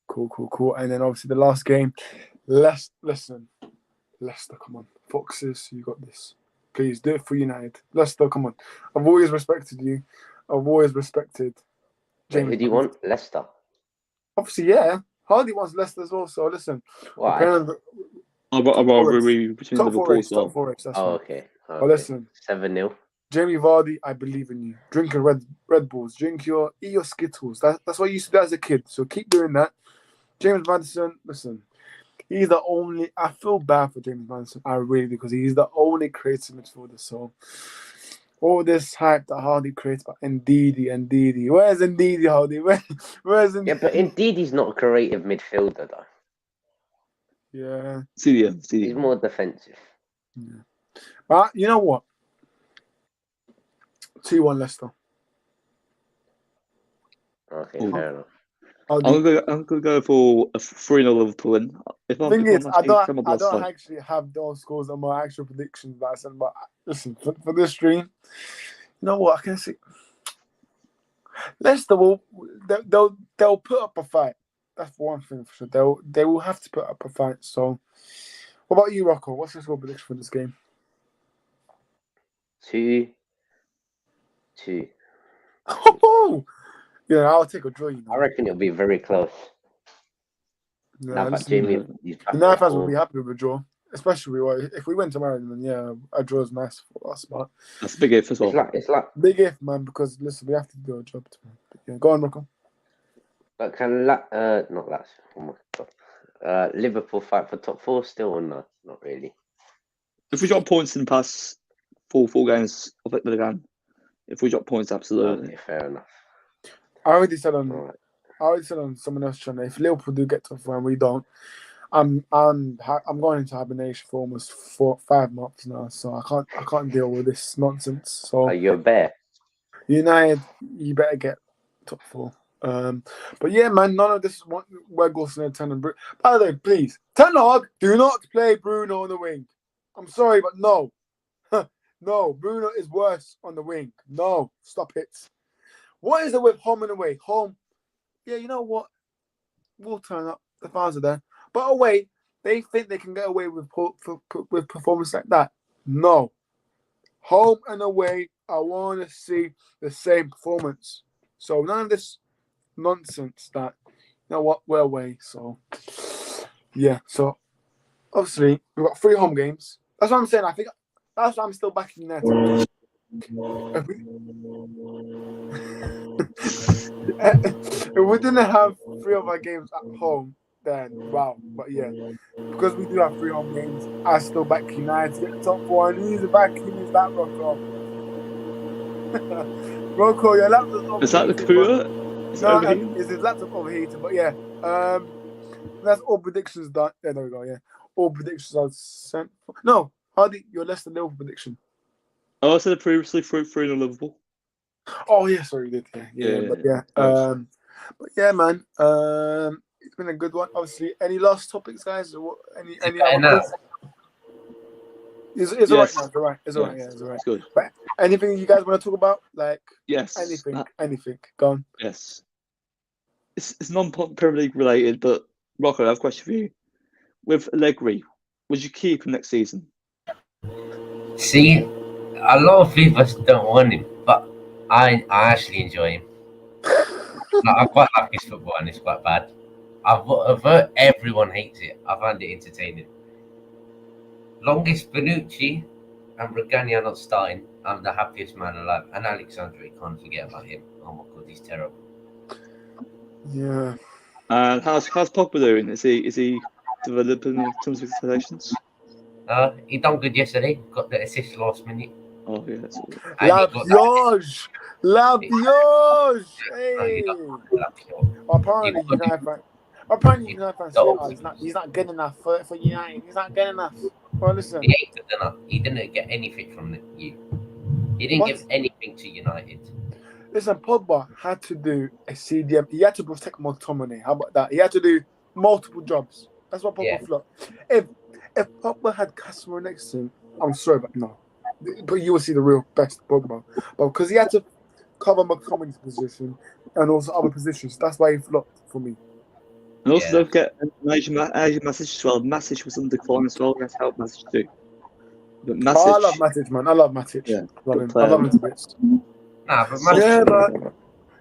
Cool. And then obviously the last game, Leicester, come on. Foxes, you got this. Please do it for United. Leicester, come on. I've always respected you. I've always respected Wait, who do you want? Leicester. Obviously, yeah. Hardy wants Leicester as well, so listen. Why? I'd rather be between Top Liverpool four as well. Top 4 that's Oh, fine. okay. But listen. 7-0. Jamie Vardy, I believe in you. Drink your Red Bulls. Eat your Skittles. That's what you used to do as a kid. So keep doing that. James Maddison, listen. He's the only. I feel bad for James Maddison. I really do, because he's the only creative midfielder. So all this hype that Hardy creates, but Ndidi. Where's Ndidi, Hardy? Where's Ndidi? Yeah, but indeed he's not a creative midfielder though. Yeah. CDM. He's more defensive. Yeah. But you know what? 2-1 Leicester. Okay, Ooh. fair enough. I'm gonna go for a 3-0 Liverpool win. The thing is, I don't actually have those scores on my actual predictions that I said. But listen, for this stream, you know what? I can see Leicester they'll put up a fight. That's one thing for sure. They will have to put up a fight. So, what about you, Rocco? What's your score prediction for this game? 2-2. Yeah, I'll take a draw. I reckon it'll be very close. Yeah, Jamie, United fans will be happy with a draw, especially if we win tomorrow. Then yeah, a draw is nice for us. But that's a big if as well. It's like big if, man, because listen, we have to do a job tomorrow. Yeah, go on, Rocco. But can not last. Oh my God. Liverpool fight for top 4 still or no? Not really. If we drop points in the past four games, I think they can. If we drop points, absolutely. Okay, fair enough. I already said on someone else's channel, if Liverpool do get top 4 and we don't, I'm going into hibernation for almost 5 months now, so I can't deal with this nonsense. So Are you a bear? United, you better get top 4. But yeah, man, none of this is where Wilson and Ten and Bruno. By the way, please, Ten Hag, do not play Bruno on the wing. I'm sorry, but no. No, Bruno is worse on the wing. No, stop it. What is it with home and away? Home, yeah, you know what? We'll turn up. The fans are there. But away, they think they can get away with performance like that. No. Home and away, I want to see the same performance. So none of this nonsense that, you know what, we're away. So, yeah. So, obviously, we've got 3 home games. That's what I'm saying. I think that's why I'm still backing United. If we didn't have 3 of our games at home, then wow. But yeah, because we do have 3 home games, I still back United to get the top 4. And who's backing is that, Rocco? Rocco, your laptop's overheated. Is that the computer? No, is his laptop overheated? But yeah, that's all predictions done. Yeah, there we go. Yeah, all predictions are sent. No, Hardy, your Leicester Liverpool prediction. Oh, I said previously 3-0 Liverpool. Oh yeah, sorry, you did. Yeah. But yeah, man. It's been a good one. Obviously, any last topics, guys? Or any other It's all right now. It's all right. It's all right. Yeah, it's all right. It's good. But anything you guys want to talk about? Like yes, anything. Go on. Yes. It's non-Premier League related, but Rocco, I have a question for you. With Allegri, would you keep him next season? See, a lot of people don't want him, but I actually enjoy him. I quite like his football, and it's quite bad. I've heard everyone hates it. I find it entertaining. Longest Bonucci and Regani are not starting. I'm the happiest man alive. And Alexandre, can't forget about him. Oh my God, he's terrible. Yeah. And how's Pogba doing? Is he developing in terms of expectations? He done good yesterday. Got the assist last minute. Oh yeah, that's And La he got that. Pioche! La Pioche! Oh, Hey! you got that. Apparently, You got United fans say, goals. he's not good enough for United. He's not good enough. Well, listen. He ain't good enough. He didn't get anything from you. He didn't What? give anything to United. Listen, Pogba had to do a CDM. He had to protect McTominay. How about that? He had to do multiple jobs. That's why Pogba Yeah. flopped. If Pogba had Casemiro next to him, I'm sorry, but no. But you will see the real best Pogba. But because he had to cover McTominay's position and also other positions, that's why he flopped for me. And also Yeah. don't forget Asian message as well. Matic was on decline as well. That's helped Matic too. But Matic, Oh, I love Matic, man. I love Matic. Yeah, Love good him. I player. love him to bits. Nah, but Yeah, man, man.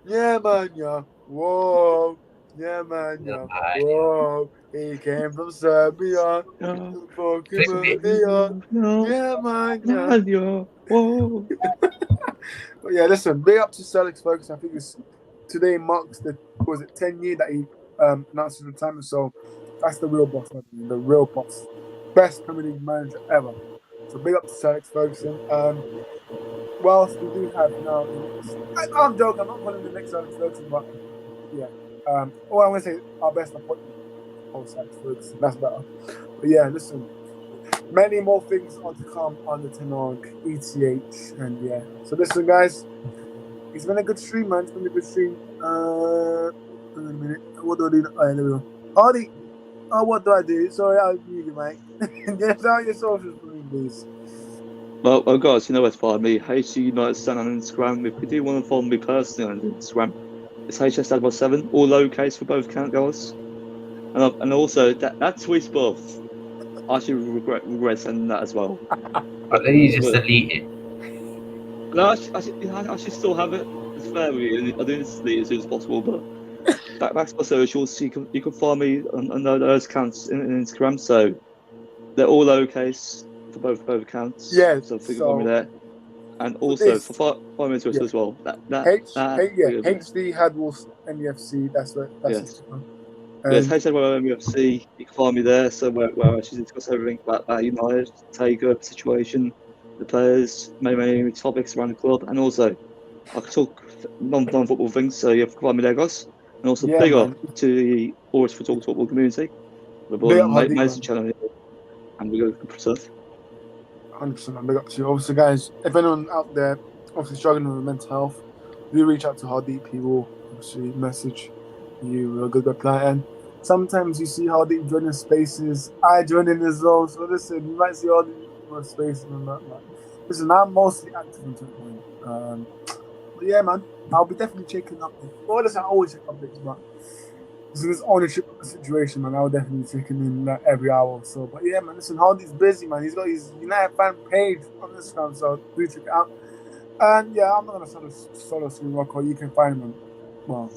Yeah, man. Yeah. Whoa. Yeah, man. Yeah. Whoa. He came from Serbia. Oh, Fucking Flip it. no, Yeah, man. Yeah. Mario. Whoa. But yeah, listen. Big up to Alex Ferguson. I think today marks the 10 year that he announced his retirement. So that's the real boss, man. The real boss. Best Premier League manager ever. So big up to Alex Ferguson. What else we do have now? I'm joking. I'm not calling him the next Alex Ferguson, but yeah. All I'm gonna say, our best appointment, post Alex Ferguson. That's better. But yeah, listen. Many more things are to come on the Tenor ETH, and yeah. So listen, guys. It's been a good stream, man. It's been a good stream. Wait a minute. What do I do? Oh, yeah, there we go. Hardy. Oh, what do I do? Sorry, I'll mute you, mate. Get out your socials for me, please. Well, guys, you know where to find me. HC United Stand on Instagram. If you do want to follow me personally on Instagram, it's HS7, all lowercase for both account, guys. And also that tweet both. I actually regret sending that as well. But then you just delete it. No, I should still have it. It's fair with you. I do need to delete it as soon as possible, but back to my socials. So you can find me on those accounts in Instagram. So they're all lowercase for both accounts. Yeah. So if you can find me there. And also this, for 5 minutes yeah. as well. HD Hadwolf MEFC. That's yes. it. Yes, HC you can find me there. So where I actually discuss everything about United, Taker situation, the players, many topics around the club, and also I can talk non-football things. So you can find me there, guys. And also big up to the Always for Talk Football community. We're building an amazing channel here, and we're going to good stuff. 100%, big up to you. Obviously, guys, if anyone out there obviously struggling with mental health, do reach out to Hardeep. He will obviously message you a good reply. And sometimes you see Hardeep joining spaces. I join in as well. So listen, you might see Hardeep spaces and that. Listen, I'm mostly active on Twitter. But yeah, man, I'll be definitely checking up. Well, listen, I always check updates, but this ownership situation, man, I'll definitely be checking in like every hour or so. But yeah, man, listen, Hardy's busy, man. He's got his United fan page on Instagram, so do check it out. And yeah, I'm not gonna solo stream rock, or you can find him. Well,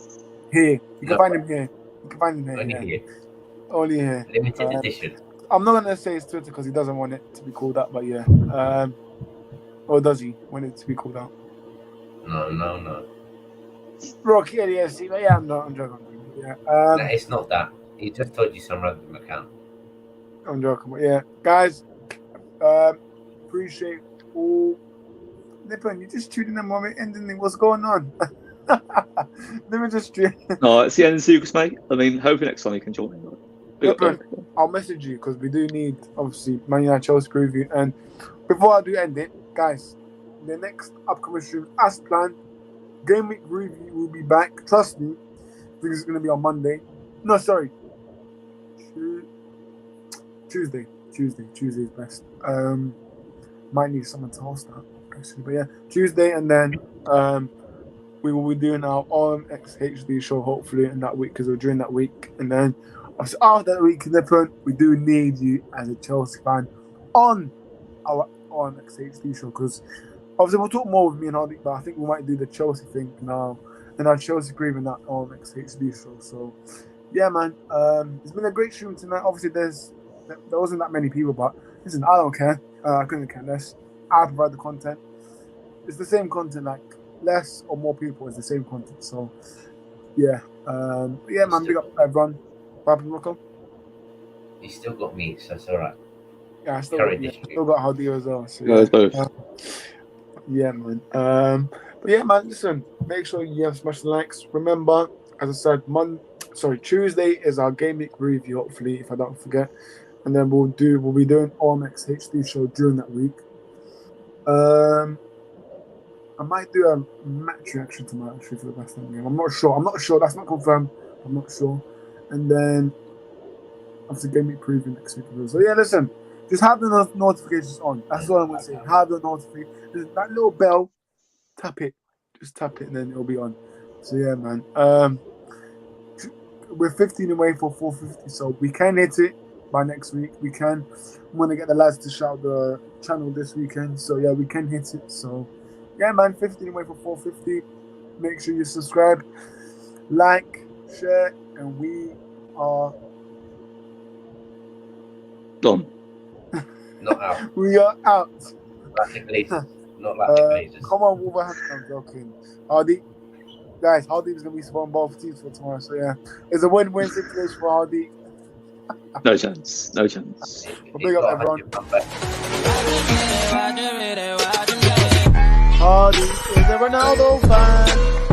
here you can find him here. You can find him here. Only here. Limited edition. I'm not gonna say his Twitter because he doesn't want it to be called out, but yeah. Or does he want it to be called out? No. Rocky LSC, but yeah, I'm joking. Yeah. No, it's not that. He just told you some random account. I'm joking, but yeah, guys. Appreciate all. Nippon, you just tuning in moment ending. What's going on? Let me just stream. No, it's the end of the sequence, mate. I mean, hopefully next time you can join me. Nippon, I'll message you because we do need obviously Man United Chelsea preview. And before I do end it, guys, the next upcoming stream, as planned, Gameweek review will be back. Trust me. I think it's going to be on Monday. No, sorry. Tuesday. Tuesday's best. Might need someone to host that, actually. But yeah, Tuesday, and then we will be doing our XHD show, hopefully, in that week, because we're during that week. And then after that week, we do need you as a Chelsea fan on our XHD show, because obviously we'll talk more with me and Hardy, but I think we might do the Chelsea thing now. And our Chelsea preview that on XHD show. So, yeah, man. It's been a great stream tonight. Obviously, there wasn't that many people, but listen, I don't care. I couldn't care less. I provide the content. It's the same content, like less or more people is the same content. So, yeah. Yeah, man. Big up everyone. What happened, Rocco? You still got me, so it's alright. Yeah, I still got Hardy as well. So, yeah. Yeah, man. But yeah, man. Listen, make sure you have smash the likes. Remember, as I said, Tuesday is our game week review. Hopefully, if I don't forget, and then we'll be doing OMX HD show during that week. I might do a match reaction tomorrow actually for the West Ham game. I'm not sure. That's not confirmed. I'm not sure. And then after game week preview next week. So yeah, listen, just have the notifications on. That's all I'm gonna say. Have the notifications. That little bell, tap it. Just tap it and then it'll be on. So yeah, man. We're 15 away for 450, so we can hit it by next week. We can. I'm gonna get the lads to shout the channel this weekend. So yeah, we can hit it. So yeah, man, 15 away for 450. Make sure you subscribe, like, share, and we are Done. Not out. we are out. Like the Glazers. Not like the Glazers. Come on, Wolverhampton. I'm joking. Hardy, guys, Hardy's gonna be supporting both teams for tomorrow. So yeah, it's a win-win situation for Hardy. No chance. No chance. Well, big up everyone. Comeback. Hardy is a Ronaldo fan.